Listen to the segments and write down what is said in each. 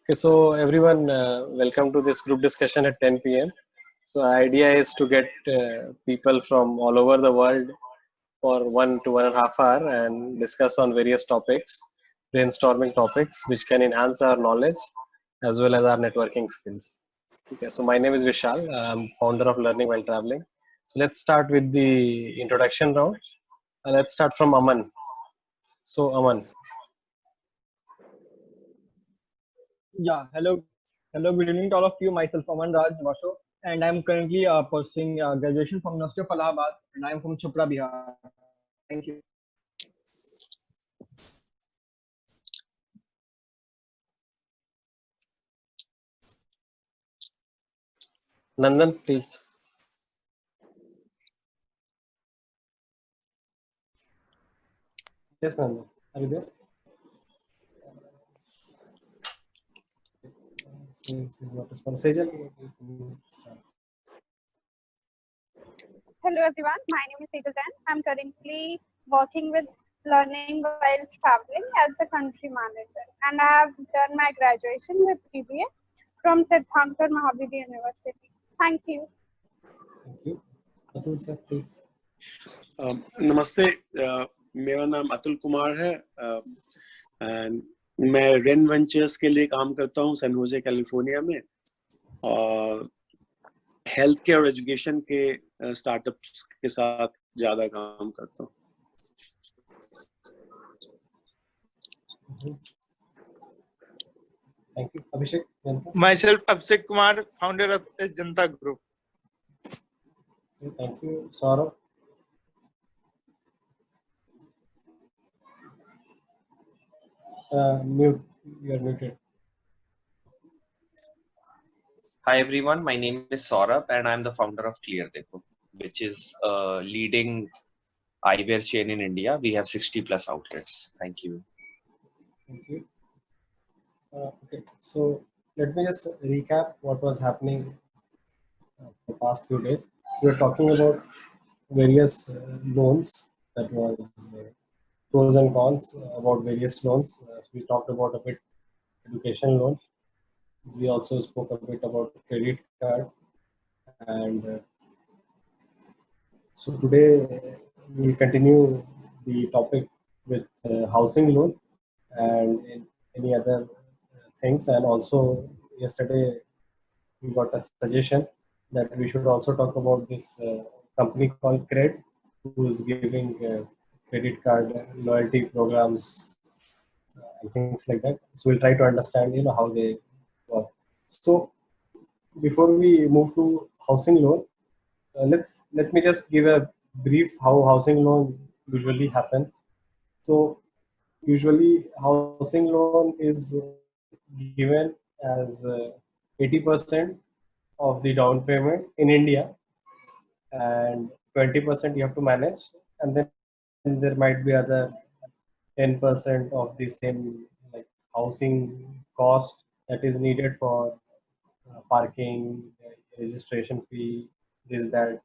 Okay, so everyone, welcome to this group discussion at 10 p.m. So idea is to get people from all over the world for 1 to 1.5 hours and discuss on various topics, brainstorming topics which can enhance our knowledge as well as our networking skills. Okay, so my name is Vishal. I'm founder of Learning While Traveling. So let's start with the introduction round. Let's start from Aman. So Aman, Yeah, hello, good evening to all of you. Myself, Aman Raj Vasho, and I'm currently pursuing graduation from University of Allahabad, and I'm from Chopra, Bihar. Thank you. Nandan, please. Yes, Nandan, are you there? Sejal, start. Hello everyone, my name is Sejal Jain. I'm currently working with Learning While Traveling as a country manager, and I have done my graduation with BBA from Tirthankar Mahabodhi University. Thank you. Thank you. Atul sir, please. नमस्ते मेरा नाम अतुल कुमार है and मैं rain ventures के लिए काम करता हूँ सैन होजे कैलिफोर्निया में और हेल्थ केयर और एजुकेशन के स्टार्टअप्स के साथ ज्यादा काम करता हूँ. Thank you. Abhishek, Janta. Myself, Abhishek Kumar, founder of Janta Group. Thank you. Saurabh. Mute. You are muted. Hi everyone, my name is Saurabh and I'm the founder of Clear Dekho, which is a leading eyewear chain in India. We have 60 plus outlets. Thank you. Thank you. Okay, so let me just recap what was happening the past few days. So we're talking about various loans that was pros and cons about various loans. So we talked about a bit education loan. We also spoke a bit about credit card, and so today we continue the topic with housing loan and any other things. And also yesterday we got a suggestion that we should also talk about this company called Cred, who is giving credit card loyalty programs and things like that. So we'll try to understand, how they work. So before we move to housing loan, let me just give a brief how housing loan usually happens. So usually housing loan is given as 80% of the down payment in India, and 20% you have to manage, and then there might be other 10% of the same, like housing cost that is needed for parking, registration fee, this that,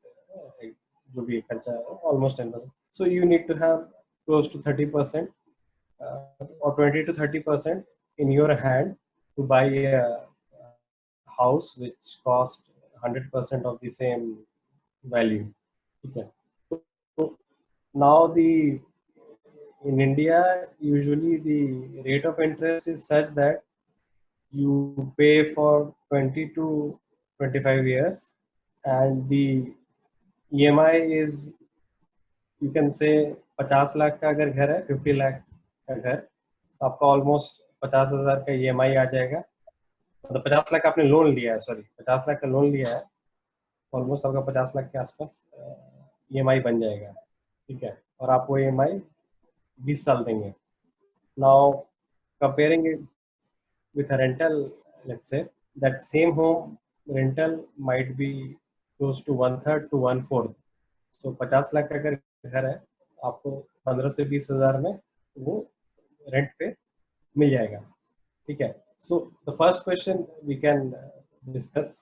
जो भी खर्चा है, almost 10%. So you need to have close to 30% or 20 to 30% in your hand to buy a house which cost 100% of the same value. Okay. So now in India, usually the rate of interest is such that you pay for 20 to 25 years, and the EMI is, you can say, 50 lakh का अगर घर है, 50 लाख का घर, तो आपका almost 50,000 का EMI आ जाएगा. मतलब 50 लाख आपने लोन लिया है, सॉरी 50 लाख का लोन लिया है, ऑलमोस्ट आपका 50 लाख के आसपास EMI बन जाएगा. ठीक है, और आप वो EMI 20 साल देंगे. Now comparing it with a rental, let's say that same home rental might be close to 1/3 to 1/4. So 50 lakh का अगर घर है, आपको 15 से 20 हजार में वो रेंट पे मिल जाएगा. ठीक है. So the first question we can discuss,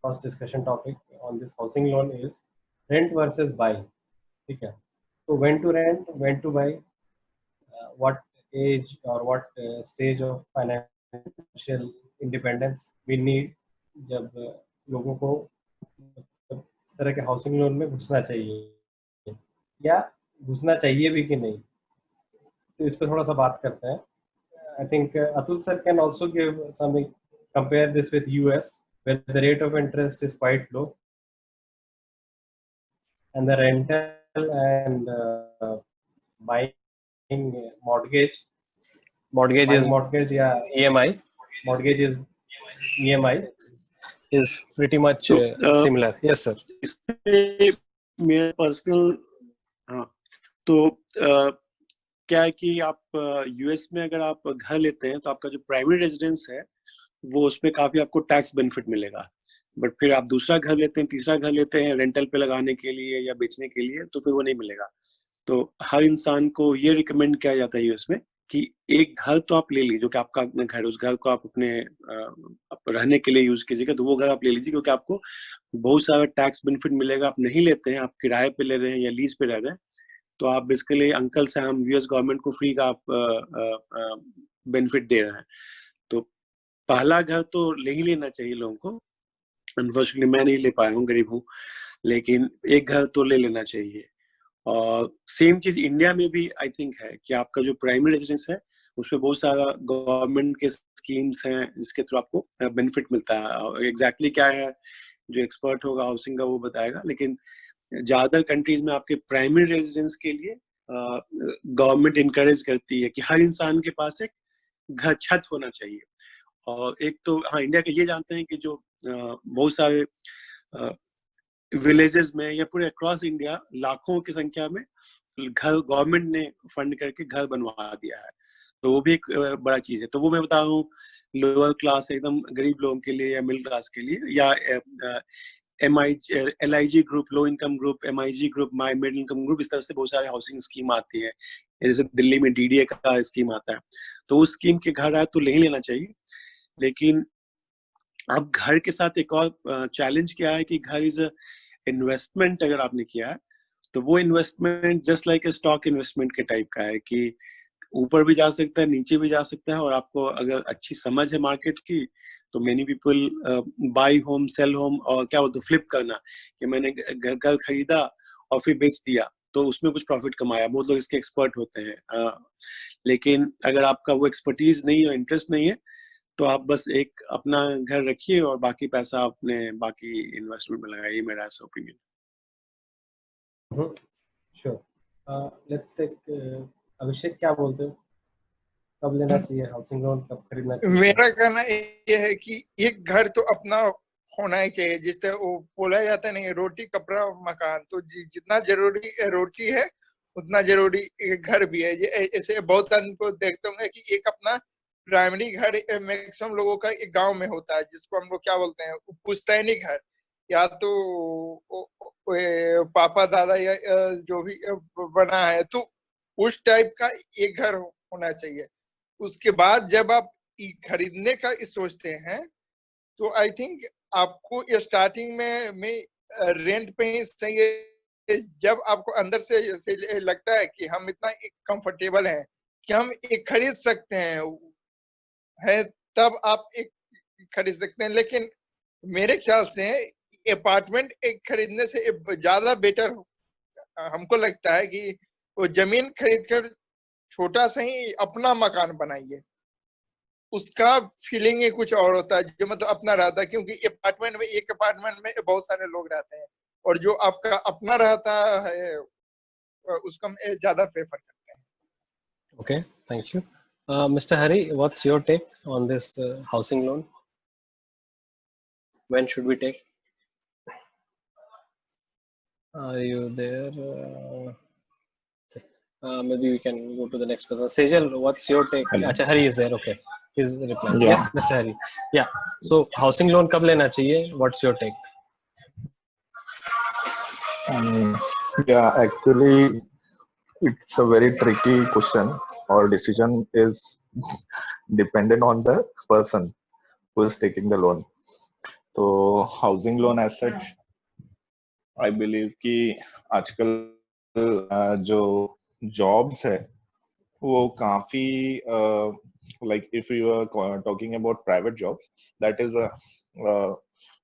first discussion topic on this housing loan is rent versus buy. ठीक है. So when to rent, when to buy, what age or what stage of financial financial independence we need, जब लोगों को इस तरह के housing loan में घुसना चाहिए या घुसना चाहिए भी कि नहीं, तो इस पर थोड़ा सा बात करते हैं. I think Atul sir can also give some, compare this with US, where the rate of interest is quite low, and the rental and buying mortgage is mortgage, yeah, EMI, mortgage is EMI is pretty much similar. Yes sir. इसमें मेरा personal, हाँ, तो क्या है कि आप US में अगर आप घर लेते हैं तो आपका जो प्राइमरी रेजिडेंस है वो उसमें काफी आपको टैक्स बेनिफिट मिलेगा. बट फिर आप दूसरा घर लेते हैं, तीसरा घर लेते हैं रेंटल पे लगाने के लिए या बेचने के लिए, तो फिर वो नहीं मिलेगा. तो हर इंसान को ये रिकमेंड किया जाता है यूएस में कि एक घर तो आप ले लीजिए, जो कि आपका अपना घर, उस घर को आप अपने रहने के लिए यूज कीजिएगा, तो वो घर आप ले लीजिए, क्योंकि आपको बहुत सारा टैक्स बेनिफिट मिलेगा. आप नहीं लेते हैं, आप किराए पे ले रहे हैं या लीज पे रह रहे हैं, तो आप बेसिकली अंकल से हम यूएस गवर्नमेंट को फ्री का आप बेनिफिट दे रहे हैं. तो पहला घर तो ले ही लेना चाहिए लोगों को. अनफॉर्चुनेटली मैं नहीं ले पाया हूँ, गरीब हूँ, लेकिन एक घर तो ले लेना चाहिए. और सेम चीज इंडिया में भी आई थिंक है कि आपका जो प्राइमरी रेजिडेंस है उसमें बहुत सारा गवर्नमेंट के स्कीम्स हैं जिसके थ्रू आपको बेनिफिट मिलता है. एग्जैक्टली क्या है जो एक्सपर्ट होगा हाउसिंग का वो बताएगा, लेकिन ज्यादा कंट्रीज में आपके प्राइमरी रेजिडेंस के लिए गवर्नमेंट इनकरेज करती है कि हर इंसान के पास एक घर, छत होना चाहिए. और एक तो हाँ, इंडिया का ये जानते हैं कि जो बहुत सारे विलेजेस में या पूरे अक्रॉस इंडिया लाखों की संख्या में घर गवर्नमेंट ने फंड करके घर बनवा दिया है, तो वो भी एक बड़ा चीज है. तो वो मैं बता रहा हूँ लोअर क्लास, एकदम गरीब लोगों के लिए या मिडिल क्लास के लिए, या LIG group, low income group, MIG group, my middle income group, इस तरह से बहुत सारे हाउसिंग स्कीम आती है. जैसे दिल्ली में DDA का स्कीम आता है, तो उस स्कीम के घर आए तो नहीं लेना चाहिए. लेकिन अब घर के साथ एक और चैलेंज क्या है कि घर इज इन्वेस्टमेंट. अगर आपने किया है तो वो investment just like a stock investment के टाइप का है कि ऊपर भी जा सकता है, नीचे भी जा सकता है. और आपको अगर अच्छी समझ है मार्केट की, तो many people buy home, sell home, और क्या बोलते फ्लिप करना, कि मैंने घर खरीदा और फिर बेच दिया तो उसमें कुछ प्रॉफिट कमाया. बहुत लोग इसके एक्सपर्ट होते हैं. लेकिन अगर आपका वो एक्सपर्टीज नहीं है, इंटरेस्ट नहीं है, तो आप बस एक अपना घर रखिए और बाकी पैसा अपने बाकी इन्वेस्टमेंट में लगाइए. मेरा ऐसा ओपिनियन. Sure. Let's take अभिषेक, क्या बोलते हो, कब लेना चाहिए हाउसिंग लोन, कब खरीदना चाहिए? मेरा कहना ये है कि एक घर तो अपना होना ही चाहिए. जिस तरह वो बोला जाता है नहीं, रोटी कपड़ा मकान, तो जितना जरूरी रोटी है उतना जरूरी एक घर भी है. ऐसे बहुत आदमी को देखते होंगे कि एक अपना प्राइमरी घर मैक्सिमम लोगों का एक गांव में होता है, जिसको हम लोग क्या बोलते हैं, पुश्तैनी घर, या तो पापा दादा या जो भी बना है, तो उस टाइप का एक घर होना चाहिए. उसके बाद जब आप खरीदने का सोचते हैं तो आई थिंक आपको स्टार्टिंग में रेंट पे ही सही है. जब आपको अंदर से लगता है कि हम इतना कंफर्टेबल हैं कि हम एक खरीद सकते हैं, तब आप एक खरीद सकते हैं. लेकिन मेरे ख्याल से अपार्टमेंट एक खरीदने से ज्यादा बेटर हमको लगता है कि वो जमीन खरीद कर छोटा सा ही अपना मकान बनाइए. उसका फीलिंग ही कुछ और होता है, जो मतलब अपना रहता है. क्योंकि अपार्टमेंट में, एक अपार्टमेंट में बहुत सारे लोग रहते हैं, और जो आपका अपना रहता है उसका ज्यादा प्रेफर करते हैं. Okay, thank you. Mr. Hari, what's your take on this housing loan? When should we take? Are you there? Maybe we can go to the next person. Sejal, what's your take? Acha, Hari is there. Okay, he's replying. Yeah. Yes, Mr. Hari. Yeah. So housing loan कब लेना चाहिए? What's your take? Yeah, actually, it's a very tricky question. Our decision is dependent on the person who is taking the loan. So housing loan as such, I believe कि आजकल जो jobs है वो काफी like if you are talking about private jobs, that is a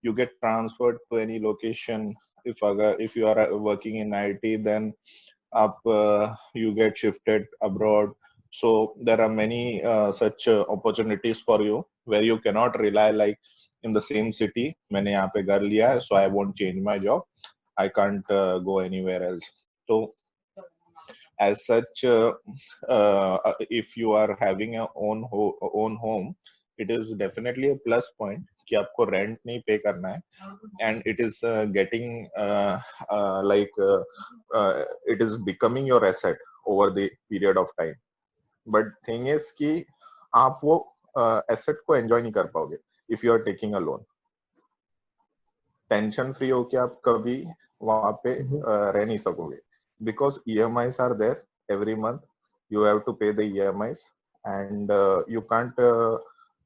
you get transferred to any location. If you are working in IT, then you get shifted abroad. So there are many such opportunities for you where you cannot rely like in the same city. मैंने यहाँ पे घर लिया है, so I won't change my job. I can't go anywhere else. So as such, if you are having a own home, it is definitely a plus point कि आपको rent नहीं pay करना है, and it is getting it is becoming your asset over the period of time. But thing is कि आप वो asset को enjoy नहीं कर पाओगे if you are taking a loan. Tension free होके आप कभी वहां पे रह नहीं सकोगे, because EMIs are there every month. You have to pay the EMIs, and you can't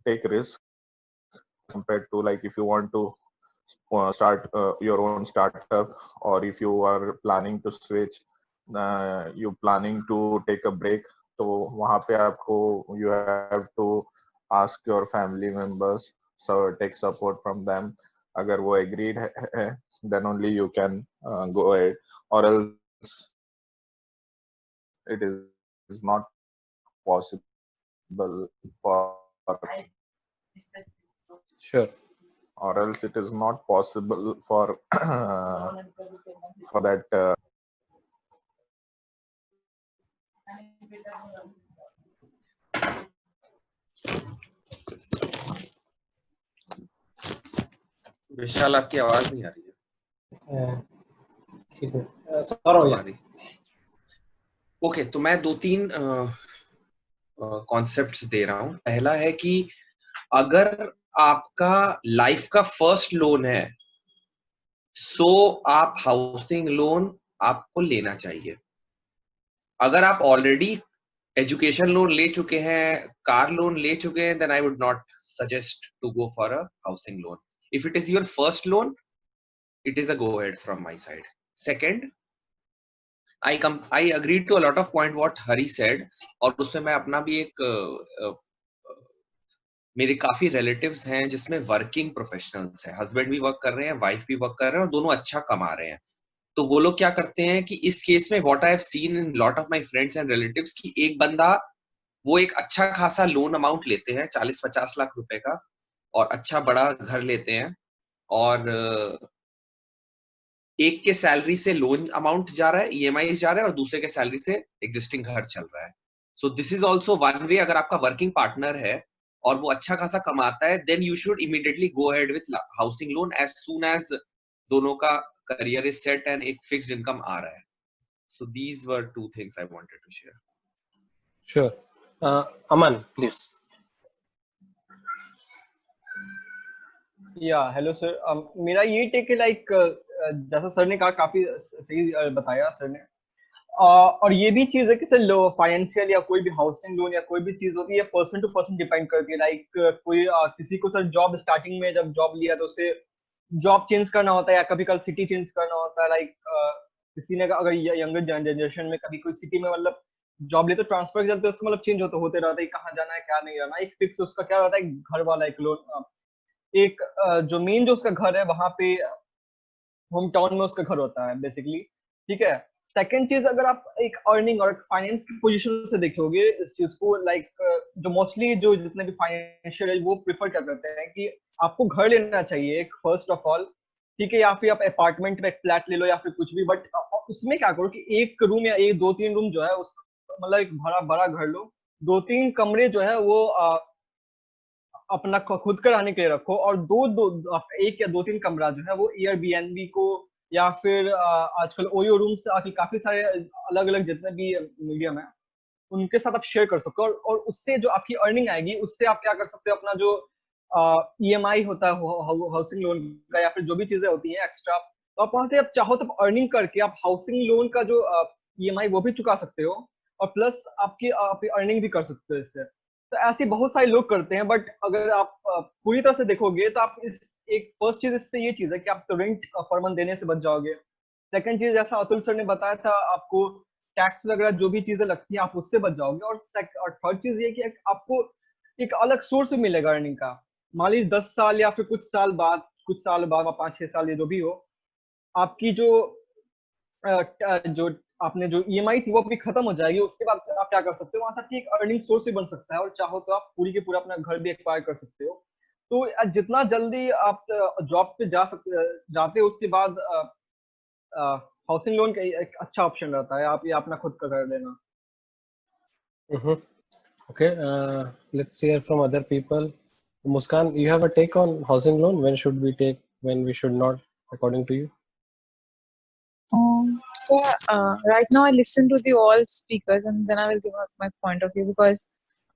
take risk compared to like if you want to start your own startup, or if you are planning to switch, you planning to take a break. तो वहां पे आपको you have to ask your family members, so take support from them. अगर वो agreed है, then only you can go ahead, or else it is not possible for Sure. or else it is not possible for for that विशाल आपकी आवाज नहीं आ रही है। ठीक है, सौरभ या ओके, तो मैं 2-3 कॉन्सेप्ट्स दे रहा हूं। पहला है कि अगर आपका लाइफ का फर्स्ट लोन है, सो आप हाउसिंग लोन आपको लेना चाहिए। अगर आप ऑलरेडी एजुकेशन लोन ले चुके हैं, कार लोन ले चुके हैं, then I would not suggest to go for a housing loan. If it is your first loan, it is a go ahead from my side. Second, I agreed to a lot of point what Hari said, और उसमें मैं अपना भी एक मेरे काफी relatives हैं जिसमें working professionals हैं, husband भी work कर रहे हैं, wife भी work कर रहे हैं, और दोनों अच्छा कमा रहे हैं। तो वो लोग क्या करते हैं कि इस केस में what I have seen in lot of my friends and relatives कि एक बंदा वो एक अच्छा खासा लोन अमाउंट लेते हैं 40-50 लाख रुपए का, और अच्छा बड़ा घर लेते हैं, और एक के सैलरी से लोन अमाउंट जा रहा है, EMI जा रहा है, और दूसरे के सैलरी से एग्जिस्टिंग घर चल रहा है। सो this is also one way. अगर आपका वर्किंग पार्टनर है और वो अच्छा खासा कमाता है, then you should immediately go ahead with housing loan as soon as दोनों का करियर इज सेट एंड एक फिक्स्ड इनकम आ रहा है। So these were 2 things I wanted to share. Sure. Aman please. या हेलो सर, मेरा ये टेक है लाइक जैसा सर ने कहा, काफी सही बताया सर ने। और ये भी चीज है कि सर फाइनेंशियल या कोई भी हाउसिंग लोन या कोई भी चीज होती है, पर्सन टू पर्सन डिपेंड करती है। लाइक कोई किसी को सर जॉब स्टार्टिंग में जब जॉब लिया तो उसे जॉब चेंज करना होता है, या कभी कभी सिटी चेंज करना होता है। लाइक किसी ने अगर यंगर जनरेशन में कभी कोई सिटी में मतलब जॉब ले तो ट्रांसफर चलते उसको मतलब चेंज होते रहता है, कहाँ जाना है क्या नहीं जाना। एक फिक्स उसका क्या रहता है, घर वाला एक लोन, एक जो मेन जो उसका घर है वहां पे होम टाउन में उसका घर होता है बेसिकली, ठीक है। सेकंड चीज, अगर आप एक अर्निंग और फाइनेंस की पोजीशन से देखोगे इस चीज को, लाइक जो मोस्टली जो जितने भी फाइनेंशियल है वो प्रेफर क्या करते हैं कि आपको घर लेना चाहिए एक फर्स्ट ऑफ ऑल, ठीक है, या फिर आप अपार्टमेंट में एक फ्लैट ले लो या फिर कुछ भी, बट उसमें क्या करो कि एक रूम या एक 2-3 रूम जो है उस मतलब एक बड़ा घर लो, 2-3 कमरे जो है वो अपना खुद का रहने के लिए रखो, और एक या 2-3 कमरा जो है वो एयरबीएनबी को या फिर आजकल ओयो रूम से आके काफी सारे अलग अलग जितने भी मीडियम है उनके साथ आप शेयर कर सकते हो, और उससे जो आपकी अर्निंग आएगी उससे आप क्या कर सकते हो, अपना जो EMI होता है हाउसिंग लोन का या फिर जो भी चीजें होती हैं एक्स्ट्रा, तो आप वहां से आप चाहो तो अर्निंग करके आप हाउसिंग लोन का जो EMI वो भी चुका सकते हो, और प्लस आपकी अर्निंग भी कर सकते हो इससे। तो ऐसे बहुत सारे लोग करते हैं, बट अगर आप पूरी तरह से देखोगे तो आप इस एक फर्स्ट चीज इससे ये चीज है कि आप तो रेंट पर मंथ देने से बच जाओगे। सेकंड चीज, जैसा अतुल सर ने बताया था, आपको टैक्स वगैरह जो भी चीजें लगती हैं आप उससे बच जाओगे, और थर्ड चीज ये कि आपको एक अलग सोर्स भी मिलेगा अर्निंग का। मान लीजिए 10 साल या फिर कुछ साल बाद 5-6 साल, ये जो भी हो, आपकी जो आपने जो ईएमआई थी वो आपकी खत्म हो जाएगी। उसके बाद आप क्या कर सकते हो, वहां से आपकी एक अर्निंग सोर्स भी बन सकता है, और चाहो तो आप पूरी के पूरा अपना घर भी एक्वायर कर सकते हो। तो जितना जल्दी आप जॉब पे जाते हो, उसके बाद हाउसिंग लोन का एक अच्छा ऑप्शन रहता है, आप ये अपना खुद का कर लेना। Mm-hmm. Okay, let's hear from other people. Muskan, you have a take on housing loan? When should we take, when we should not, according to you? Right now I listen to the all speakers and then I will give out my point of view because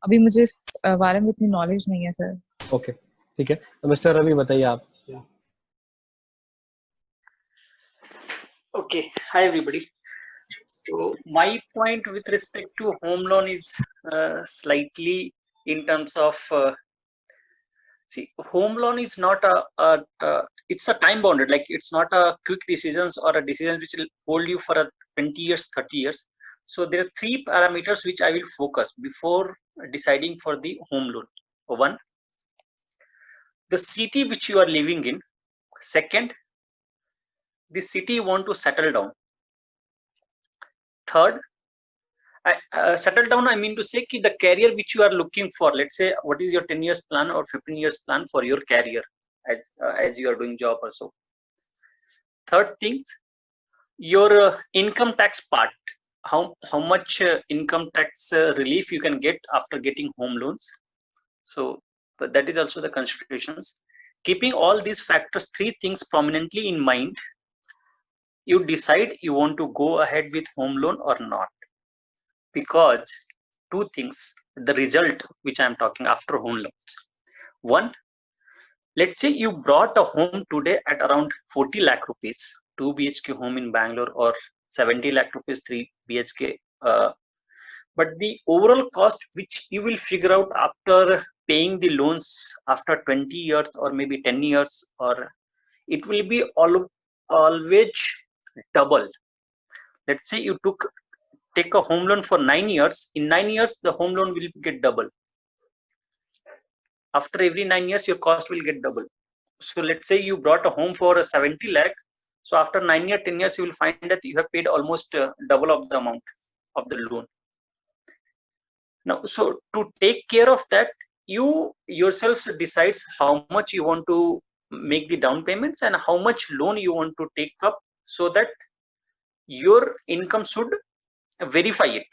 अभी मुझे इस बारे में इतनी knowledge नहीं है sir. Okay, ठीक है। तो मिस्टर रवि बताइए आप। Okay, hi everybody. So my point with respect to home loan is slightly in terms of see, home loan is not it's a time bounded, like it's not a quick decisions or a decision which will hold you for a 20 years, 30 years. So there are 3 parameters which I will focus before deciding for the home loan. One, the city which you are living in. Second, the city you want to settle down. Third, settle down, I mean to say ki the career which you are looking for. Let's say what is your 10 years plan or 15 years plan for your career as you are doing job also. Third thing, your income tax part. How much income tax relief you can get after getting home loans. So but that is also the considerations. Keeping all these factors, 3 things prominently in mind, you decide you want to go ahead with home loan or not. Because 2 things, the result which I'm talking after home loans. One, let's say you brought a home today at around 40 lakh rupees, 2 BHK home in Bangalore, or 70 lakh rupees, 3 BHK. But the overall cost which you will figure out after paying the loans after 20 years or maybe 10 years, or it will be always double. Let's say you take a home loan for 9 years. In 9 years, the home loan will get double. After every 9 years, your cost will get double. So let's say you brought a home for a 70 lakh. So after 9 years, 10 years, you will find that you have paid almost double of the amount of the loan. Now, so to take care of that, you yourself decides how much you want to make the down payments and how much loan you want to take up, so that your income should verify it.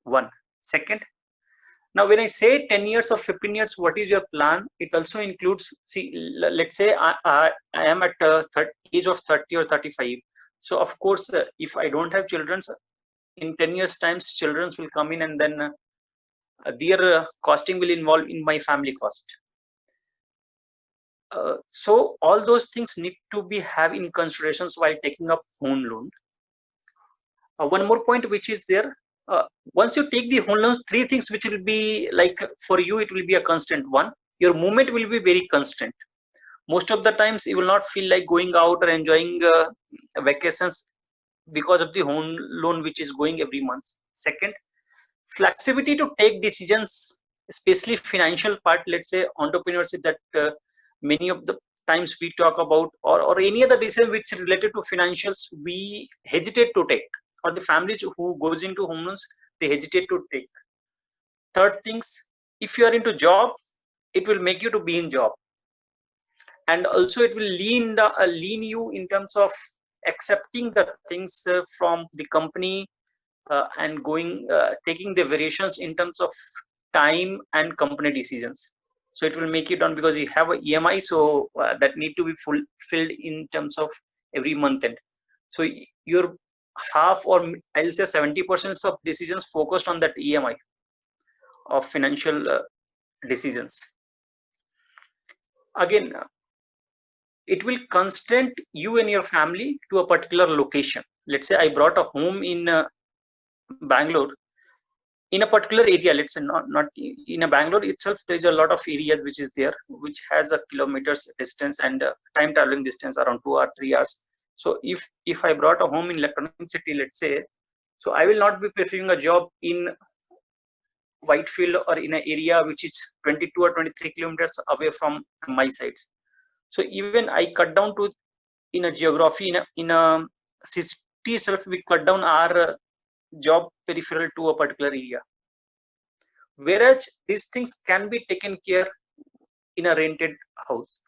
One. Second, now when I say 10 years or 15 years, what is your plan? It also includes, see, let's say I am at age of 30 or 35. So of course, if I don't have children, in 10 years times, children will come in, and then their costing will involve in my family cost. So all those things need to be have in considerations while taking up home loan. One more point which is there, once you take the home loans, 3 things which will be like for you, it will be a constant. One, your movement will be very constant. Most of the times you will not feel like going out or enjoying vacations because of the home loan which is going every month. Second, flexibility to take decisions, especially financial part. Let's say entrepreneurship, that many of the times we talk about, or any other decision which is related to financials, we hesitate to take, or the families who goes into home loans, they hesitate to take. Third things, if you are into job, it will make you to be in job, and also it will lean you in terms of accepting the things from the company, and taking the variations in terms of time and company decisions. So it will make you down because you have a EMI, so that need to be fulfilled in terms of every month end. So your half, or I'll say 70% of decisions focused on that EMI of financial decisions. Again, it will constrain you and your family to a particular location. Let's say I brought a home in Bangalore, in a particular area. Let's say not in a Bangalore itself, there is a lot of areas which is there, which has a kilometers distance and time traveling distance around 2 or 3 hours. So if I brought a home in Electronic City, let's say, so I will not be preferring a job in Whitefield or in an area which is 22 or 23 kilometers away from my site. So even I cut down to, in a geography, in a city itself, we cut down our job peripheral to a particular area. Whereas these things can be taken care in a rented house.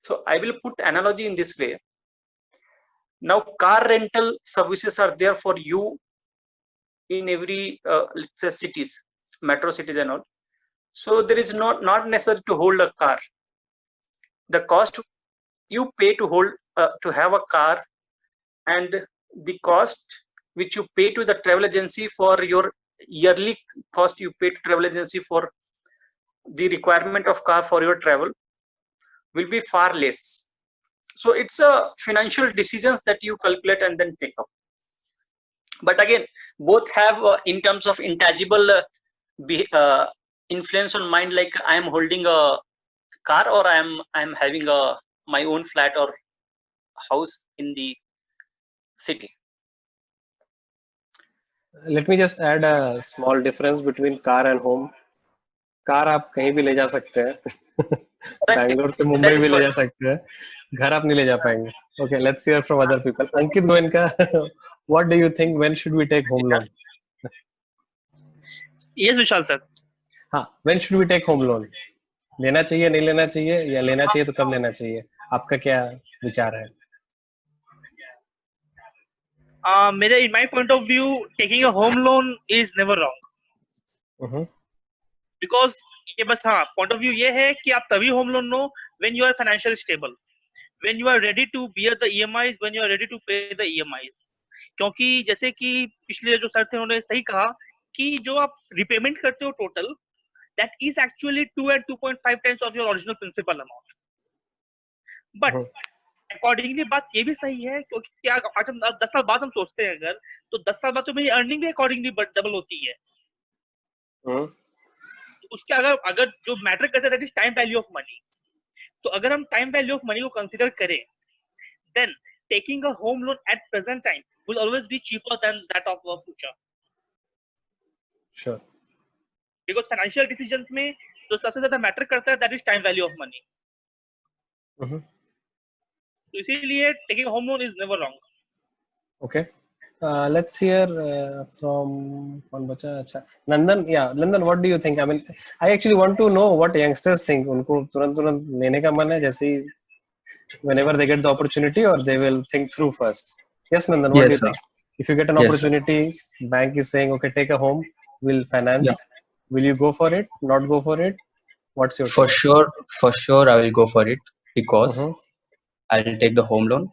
So I will put analogy in this way. Now car rental services are there for you in every let's say cities, metro cities and all. So there is not necessary to hold a car. The cost you pay to hold to have a car, and the cost which you pay to the travel agency for your yearly cost you pay to travel agency for the requirement of car for your travel will be far less. So it's a financial decisions that you calculate and then take up. But again, both have in terms of intangible influence on mind, like I am holding a car or I am having my own flat or house in the city. Let me just add a small difference between car and home. Car आप कहीं भी ले जा सकते हैं बैंगलोर से मुंबई भी ले जा सकते हैं, घर आप नहीं ले जा पाएंगे. Okay, let's hear from other people. Ankit Goenka, what do you think, when should we take home loan? Yes, Vishal sir. हाँ, when should we take home loan? लेना चाहिए, नहीं लेना चाहिए, या लेना चाहिए तो कब लेना चाहिए? आपका क्या विचार है? मेरे in my point of view, taking a home loan is never wrong. Because ये बस हाँ point of view ये है कि आप तभी home loan low when you are financially stable, when you are ready to bear the EMIs, when you are ready to pay the EMIs. क्योंकि जैसे कि पिछले जो सर थे उन्होंने सही कहा कि जो आप रिपेमेंट करते हो total, that is actually 2 and 2.5 times of your original principal amount. But accordingly बात ये भी सही है क्योंकि क्या आज हम 10 साल बाद हम सोचते हैं अगर, तो 10 साल बाद तो मेरी अर्निंग भी accordingly डबल होती है. उसके अगर जो मैटर करता है that is time value of money. तो अगर हम टाइम वैल्यू ऑफ मनी को कंसीडर करें, then taking a home loan at present time will always be cheaper than that of the future. Sure. Because financial decisions में जो सबसे ज्यादा matter करता है that is time value of money. तो इसीलिए taking home loan is never wrong. Okay, let's hear from कौन बचा? अच्छा, Nandan. Yeah, Nandan, what do you think? I mean, I actually want to know what youngsters think. उनको तुरंत लेने का मन है, जैसे whenever they get the opportunity, or they will think through first. Yes, Nandan, what do you think? If you get an opportunity, bank is saying, okay, take a home, we'll finance. Will you go for it? Not go for it? What's your for sure I will go for it, because I'll take the home loan.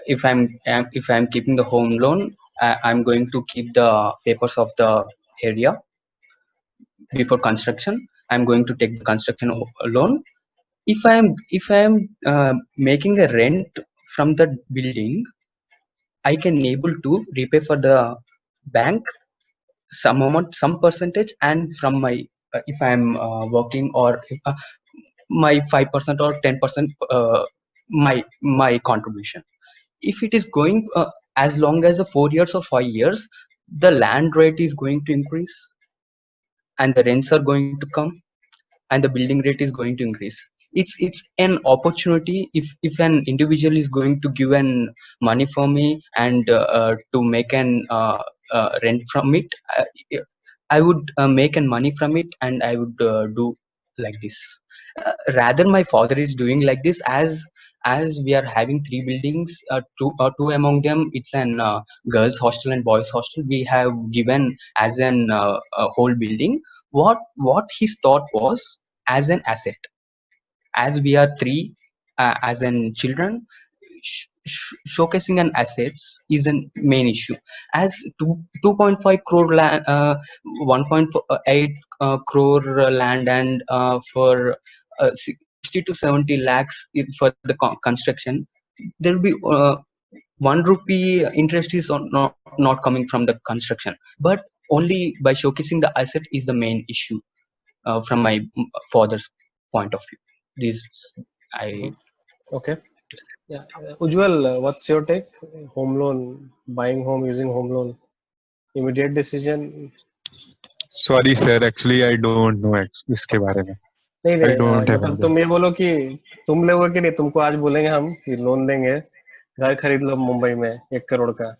If I'm keeping the home loan, I'm going to keep the papers of the area before construction. I'm going to take the construction loan. If I'm making a rent from the building, I can able to repay for the bank some amount, some percentage, and from my if I'm working, or my 5% or 10% my contribution. If it is going as long as 4 years or 5 years, the land rate is going to increase, and the rents are going to come, and the building rate is going to increase. It's an opportunity. If an individual is going to give an money for me and to make an rent from it, I would make an money from it, and I would do like this. Rather my father is doing like this, as we are having 3 buildings, two among them it's an girls hostel and boys hostel. We have given as an whole building. What his thought was as an asset, as we are 3 as an children, showcasing an assets is a main issue. As 2.5 crore land, 1.8 crore land, and for 60 to 70 lakhs for the construction, there will be 1 rupee interest is not coming from the construction, but only by showcasing the asset is the main issue from my father's point of view. This Okay. Yeah, Ujjwal, what's your take? Home loan, buying home using home loan, immediate decision? Sorry sir, actually I don't no इसके बारे में। नहीं आई नहीं don't have मतलब तुम ये बोलो कि तुम लोगोगे कि नहीं, तुमको आज बोलेंगे हम कि लोन देंगे, घर खरीद लो मुंबई में 1 करोड़ का,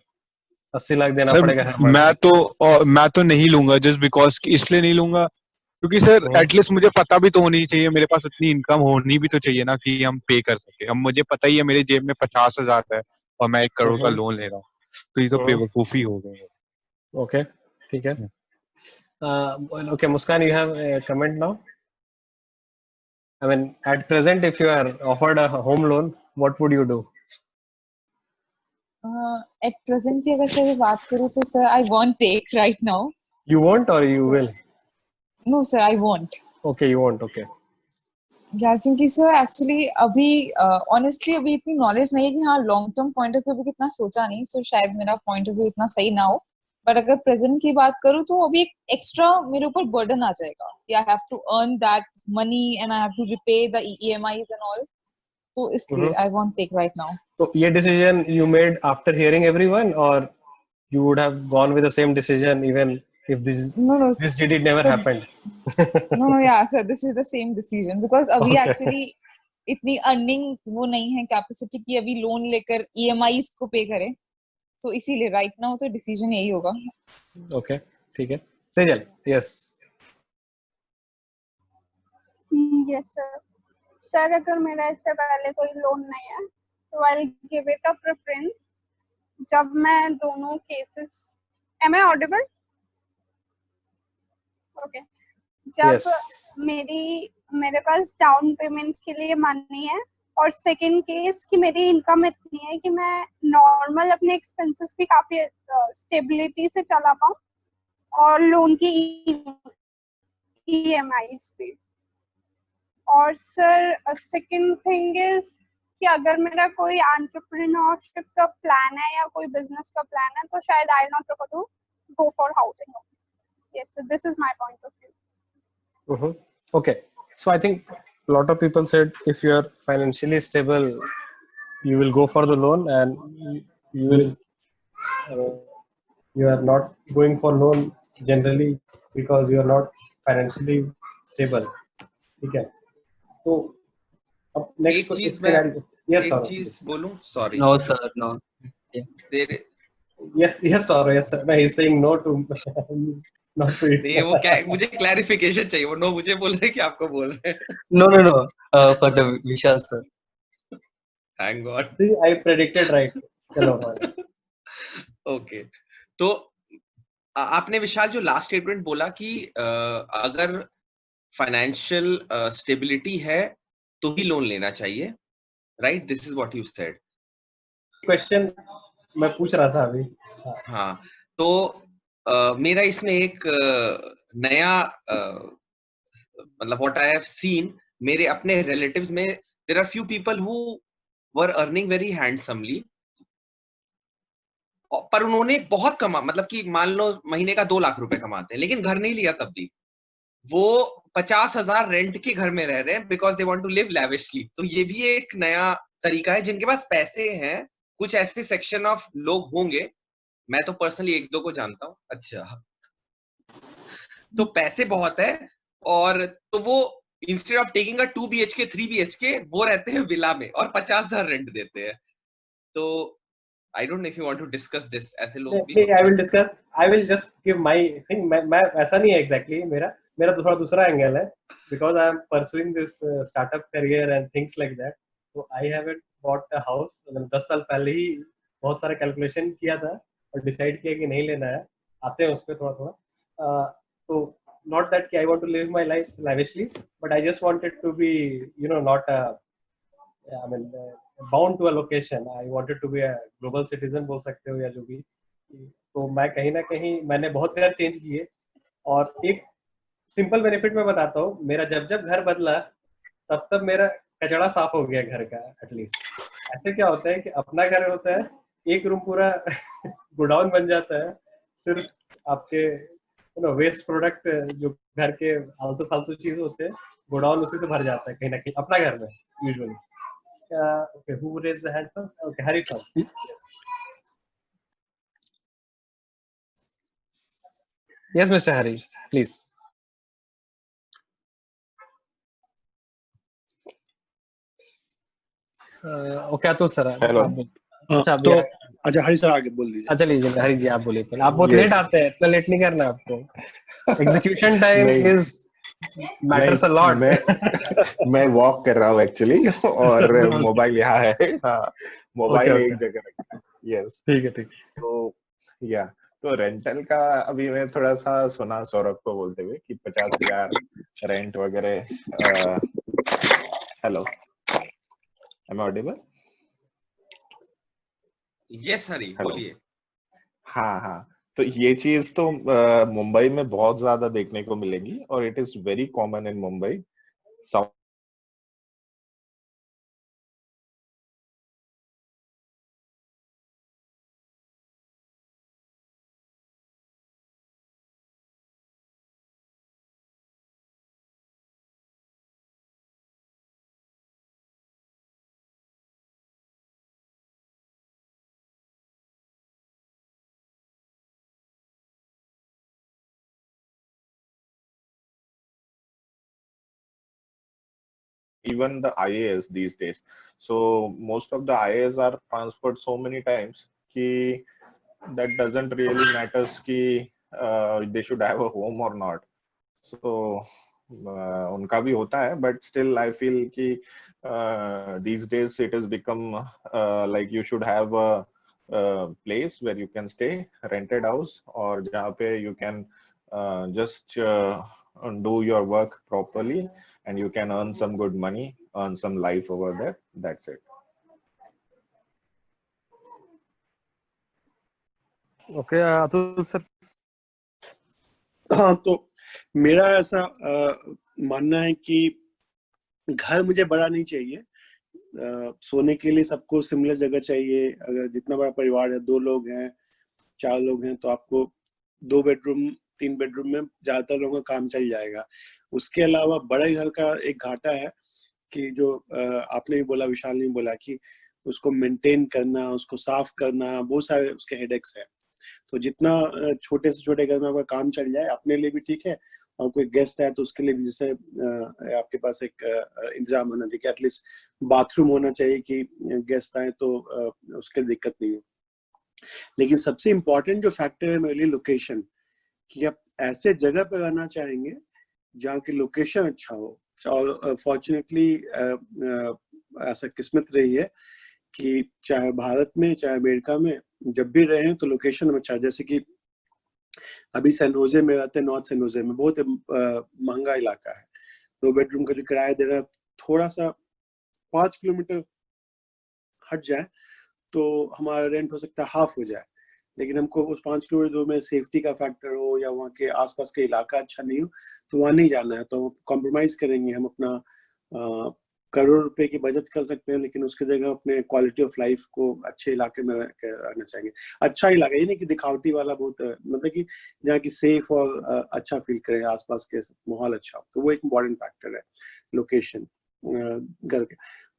80 लाख देना सर। पड़ेगा हर महीने। मैं तो नहीं लूंगा जस्ट बिकॉज, इसलिए नहीं लूंगा क्योंकि सर एटलीस्ट मुझे पता भी तो होनी चाहिए, मेरे पास उतनी इनकम होनी भी तो चाहिए ना कि हम पे कर सके। अब मुझे पता ही है मेरी जेब में 50,000 है और मैं 1 करोड़ का लोन ले रहा हूँ, तो ये तो बेवकूफी हो गई है। ओके ठीक है। Okay Muskan, you have a comment now? I mean, at present, if you are offered a home loan, what would you do? At present की अगर सर बात करूँ तो sir I won't take right now. You won't or you will? No sir, I won't. Okay, you won't. Okay. यार क्योंकि sir actually अभी honestly अभी इतनी नॉलेज नहीं है कि हाँ long term point of view भी कितना सोचा नहीं, सो शायद मेरा पॉइंट ऑफ व्यू इतना सही ना हो। बट अगर प्रेजेंट की बात करूँ तो अभी एक एक्स्ट्रा मेरे ऊपर बर्डन आ जाएगा कि I have to earn that money and I have to repay the EMIs and all, तो इसलिए I won't take right now. तो ये decision you made after hearing everyone और you would have gone with the same decision even if this did never happened? No, yeah sir, this is the same decision because अभी Okay. actually इतनी earning वो नहीं है capacity की अभी loan लेकर EMIs को पे करें, तो इसीलिए राइट नाउ तो डिसीजन यही होगा। ओके ठीक है। Sejal, yes yes sir. Sir अगर मेरा इससे पहले कोई लोन नहीं है तो I will give it a preference जब मैं दोनों cases, am I audible? Okay. जब मेरे पास डाउन पेमेंट के लिए मनी है और सेकंड केस कि मेरी इनकम इतनी है कि मैं नॉर्मल अपने एक्सपेंसेस भी काफी स्टेबिलिटी से चला पाऊँ और लोन की EMIs भी। और सर सेकंड थिंग इज कि अगर मेरा कोई एंटरप्रेन्योरशिप का प्लान है या कोई बिजनेस का प्लान है तो शायद I not prefer to go for housing loan. Yes so this is my point of view. Okay, so I think a lot of people said if you are financially stable, you will go for the loan, and you are not going for loan generally because you are not financially stable. ठीक है, तो अब next scenario. Yes sir. एक चीज बोलूं, sorry. No sir, no. तेरे Yes sir, yes sir. He's saying no to not to it. नहीं, वो क्या, मुझे क्लैरिफिकेशन चाहिए। वो नो मुझे बोल रहे हैं कि आपको बोल रहे हैं? No. For the Vishal sir. Thank God. See, I predicted right. चलो। ओके, तो आपने विशाल जो लास्ट स्टेटमेंट बोला कि अगर फाइनेंशियल स्टेबिलिटी है तो ही लोन लेना चाहिए, right? This is what you said. Question मैं पूछ रहा था अभी। हाँ, तो मेरा इसमें एक नया मतलब व्हाट आई हैव सीन मेरे अपने रिलेटिव्स में, there are few people who were earning very handsomely, पर उन्होंने बहुत कमा, मतलब कि मान लो महीने का 2 लाख रुपए कमाते हैं लेकिन घर नहीं लिया, तब भी वो 50,000 रेंट के घर में रह रहे हैं because they want to live lavishly. तो ये भी एक नया तरीका है। जिनके पास पैसे हैं, कुछ ऐसे सेक्शन ऑफ लोग होंगे, मैं तो पर्सनली 1-2 को जानता हूँ, अच्छा, तो पैसे बहुत है और तो वो instead of taking a 2 BHK 3 BHK वो रहते हैं विला में और 50,000 रेंट देते हैं। तो I don't know if you want to discuss this. ऐसे लोग भी I will discuss. I will just give my thing. मैं ऐसा नहीं है exactly, मेरा थोड़ा दूसरा एंगल है because I am pursuing this startup career and things like that. So I haven't bought a house. मतलब 10 साल पहले ही बहुत सारा कैलकुलेशन किया था और डिसाइड किया कि नहीं लेना है। आते हैं उस पर थोड़ा। तो not that I want to live my life lavishly, but I just wanted to be, not bound to a location. I wanted to be a global citizen बोल सकते हो या जो भी। तो मैं कहीं ना कहीं मैंने बहुत घर चेंज किए और एक सिंपल बेनिफिट मैं बताता हूँ। मेरा जब घर बदला तब मेरा कचरा साफ हो गया घर का एटलीस्ट। ऐसे क्या होता है कि अपना घर होता है, एक रूम पूरा गोडाउन बन जाता है, सिर्फ आपके वेस्ट प्रोडक्ट जो घर के आलतू फालतू चीज होते हैं, गोडाउन उसी से भर जाता है कहीं ना कहीं अपना घर में usually. Okay, who raised the hand first? Okay, Hari first. Yes, Mr. Hari. Please. Okay Atul sir hello. आप अच्छा तो अभी अच्छा हरी सर आगे बोल दीजिए। अच्छा लीजिए हरी जी आप बोलिए पहले। आप बहुत Yes. लेट आते हैं, इतना लेट नहीं करना आपको। एग्जीक्यूशन टाइम नहीं इज मैटर्स अ लॉट। मैं वॉक कर रहा हूँ एक्चुअली और मोबाइल यहाँ है। हाँ मोबाइल ओके एक ओके जगह रखा है। यस ठीक है ठीक है। तो या तो रेंटल का अभी मैं थोड़ा सा सुना सौरभ को बोलते हुए कि 50,000 रेंट वगैरह। Hello am audible? Yes Hari hello. बोलिए। हाँ हाँ तो ये चीज तो मुंबई में बहुत ज्यादा देखने को मिलेगी और it is very common in Mumbai. even the IAS these days. So most of the IAS are transferred so many times कि that doesn't really matters कि they should have a home or not. So उनका भी होता है but still I feel कि these days it has become like you should have a place where you can stay, rented house, और जहाँ पे you can just do your work properly and you can earn some good money, earn some life over there. That's it. Okay Atul sir. हाँ तो मेरा ऐसा मानना है कि घर मुझे बड़ा नहीं चाहिए। सोने के लिए सबको सिमिलर जगह चाहिए। अगर जितना बड़ा परिवार है, 2 लोग हैं, 4 लोग हैं, तो आपको 2 बेडरूम 3 बेडरूम में ज्यादातर लोगों का काम चल जाएगा। उसके अलावा बड़े घर का एक घाटा है कि जो आपने भी बोला, विशाल ने भी बोला कि उसको मेंटेन करना, उसको साफ करना, बहुत सारे उसके हेडेक्स है। तो जितना छोटे से छोटे घर में अगर काम चल जाए, अपने लिए भी ठीक है और कोई गेस्ट है तो उसके लिए भी, जैसे आपके पास एक इंतजाम होना चाहिए कि एटलीस्ट बाथरूम होना चाहिए कि गेस्ट आए तो उसके दिक्कत नहीं हो। लेकिन सबसे इम्पोर्टेंट जो फैक्टर है मेरे लिए लोकेशन, कि आप ऐसे जगह पे रहना चाहेंगे जहाँ की लोकेशन अच्छा हो। और फॉर्चुनेटली ऐसा किस्मत रही है कि चाहे भारत में चाहे अमेरिका में जब भी रहे तो लोकेशन अच्छा। जैसे कि अभी सैन होजे में रहते हैं, नॉर्थ सैन होजे में बहुत महंगा इलाका है। 2 बेडरूम का जो किराया दे रहा है, थोड़ा सा 5 किलोमीटर हट जाए तो हमारा रेंट हो सकता है हाफ हो जाए। लेकिन हमको उस 5 किलोमीटर में सेफ्टी का फैक्टर हो या वहाँ के आसपास का इलाका अच्छा नहीं हो तो वहाँ नहीं जाना है। तो कॉम्प्रोमाइज करेंगे, हम अपना करोड़ रुपए की बचत कर सकते हैं, लेकिन उसकी जगह अपने क्वालिटी ऑफ लाइफ को अच्छे इलाके में रहना चाहेंगे। अच्छा इलाका, ये नहीं कि दिखावटी वाला, बहुत मतलब कि जहाँ की सेफ और अच्छा फील करें, आसपास के माहौल अच्छा हो। तो वो एक इम्पोर्टेंट फैक्टर है लोकेशन।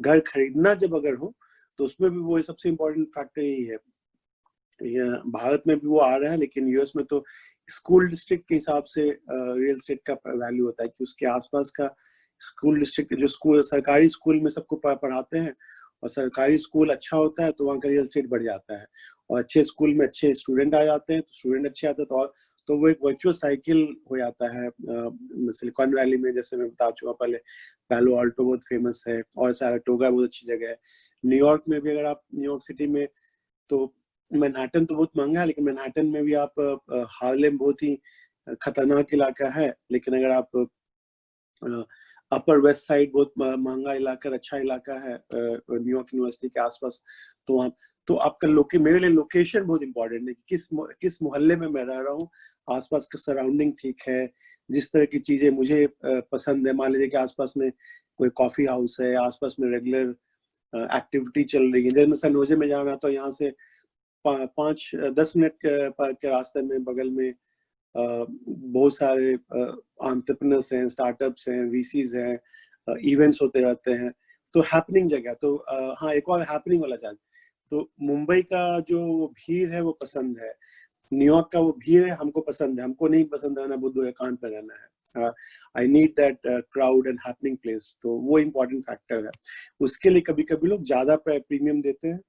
घर खरीदना जब अगर हो तो उसमें भी वो सबसे इम्पोर्टेंट फैक्टर यही है। भारत में भी वो आ रहा है, लेकिन यूएस में तो स्कूल डिस्ट्रिक्ट के हिसाब से रियल एस्टेट का वैल्यू होता है कि उसके आसपास का स्कूल डिस्ट्रिक्ट, जो स्कूल सरकारी स्कूल में सबको पढ़ाते हैं और सरकारी स्कूल अच्छा होता है तो वहाँ का रियल एस्टेट बढ़ जाता है। और अच्छे स्कूल में अच्छे स्टूडेंट आ जाते हैं तो स्टूडेंट अच्छे आते हैं तो वो एक वर्चुअल साइकिल हो जाता है। सिलिकॉन वैली में जैसे मैं बता चुका पहले, पैलो आल्टो बहुत फेमस है और सैराटोगा बहुत अच्छी जगह है। न्यूयॉर्क में भी अगर आप न्यूयॉर्क सिटी में, तो मैनहट्टन तो बहुत महंगा है, लेकिन मैनहट्टन में भी आप हार्लेम बहुत ही खतरनाक इलाका है। लेकिन अगर आप अपर वेस्ट साइड बहुत महंगा इलाका, अच्छा इलाका है न्यूयॉर्क यूनिवर्सिटी के आसपास, तो वहाँ तो आपका मेरे लिए लोकेशन बहुत इंपॉर्टेंट है कि किस मोहल्ले में मैं रह रहा हूँ, आसपास का सराउंडिंग ठीक है, जिस तरह की चीजें मुझे पसंद है। मान लीजिए कि आसपास में कोई कॉफी हाउस है, आसपास में रेगुलर एक्टिविटी चल रही है। जैसे मैं सैन होजे में जाना तो यहाँ से 5-10 मिनट के रास्ते में बगल में बहुत सारे एंटरप्रेन्योर्स हैं, स्टार्टअप्स हैं, वीसीज हैं, इवेंट्स होते रहते हैं, तो हैपनिंग जगह। तो हाँ, एक और हैपनिंग वाला जगह। तो मुंबई का जो भीड़ है वो पसंद है। न्यूयॉर्क का वो भी है, हमको पसंद है, हमको नहीं पसंद रहना बुद्धू या कान पे रहना है। I need that crowd and happening place, तो वो इम्पोर्टेंट फैक्टर है। उसके लिए कभी कभी लोग ज्यादा प्रीमियम देते हैं,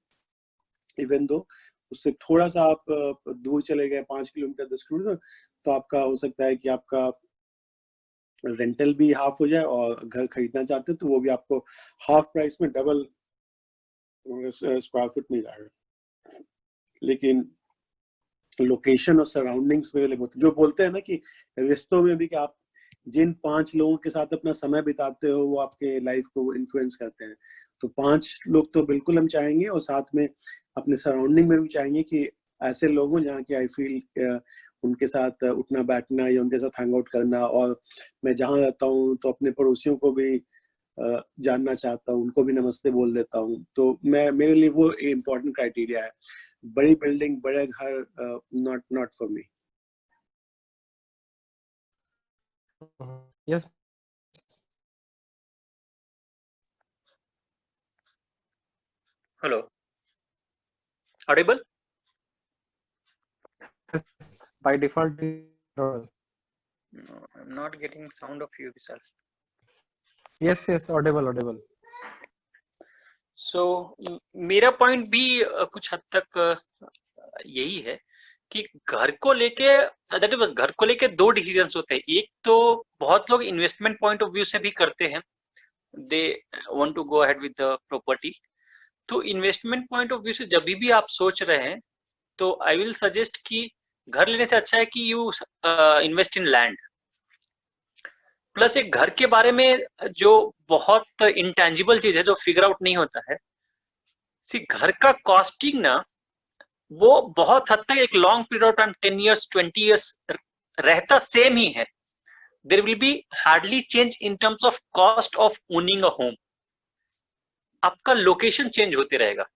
इवन दो उससे थोड़ा सा आप दूर चले गए 5 किलोमीटर 10 किलोमीटर, तो आपका हो सकता है कि आपका रेंटल भी हाफ हो जाए, और घर खरीदना चाहते हैं तो वो भी आपको हाफ प्राइस में डबल स्क्वायर फुट मिल जाएगा। लेकिन लोकेशन और सराउंडिंग्स में जो बोलते हैं ना कि रिश्तों में भी कि आप जिन 5 लोगों के साथ अपना समय बिताते हो वो आपके लाइफ को इन्फ्लुएंस करते हैं। तो 5 लोग तो बिल्कुल हम चाहेंगे, और साथ में अपने सराउंडिंग में भी चाहेंगे कि ऐसे लोग हों जहाँ की आई फील उनके साथ उठना बैठना या उनके साथ हैंग आउट करना। और मैं जहाँ रहता हूँ तो अपने पड़ोसियों को भी जानना चाहता हूँ, उनको भी नमस्ते बोल देता हूँ। तो मेरे लिए वो इम्पोर्टेंट क्राइटेरिया है। बड़ी बिल्डिंग, बड़े घर, not for me. Yes. Hello. Audible? Yes, by default. No, I'm not getting sound of you, Vishal. Yes, audible. So मेरा पॉइंट भी कुछ हद तक यही है कि घर को लेके घर को लेके 2 डिसीजंस होते हैं। एक तो बहुत लोग इन्वेस्टमेंट पॉइंट ऑफ व्यू से भी करते हैं, they want to go ahead with the property. तो इन्वेस्टमेंट पॉइंट ऑफ व्यू से जब भी आप सोच रहे हैं तो आई विल सजेस्ट कि घर लेने से अच्छा है कि you invest in land. Plus एक घर के बारे में जो बहुत इंटेंजिबल चीज है, जो फिगर आउट नहीं होता है, घर का कॉस्टिंग ना वो बहुत हद तक एक long period of time 10 years 20 years रहता सेम ही है। There will be hardly change in terms of cost of owning a home. आपका लोकेशन चेंज होते रहेगा।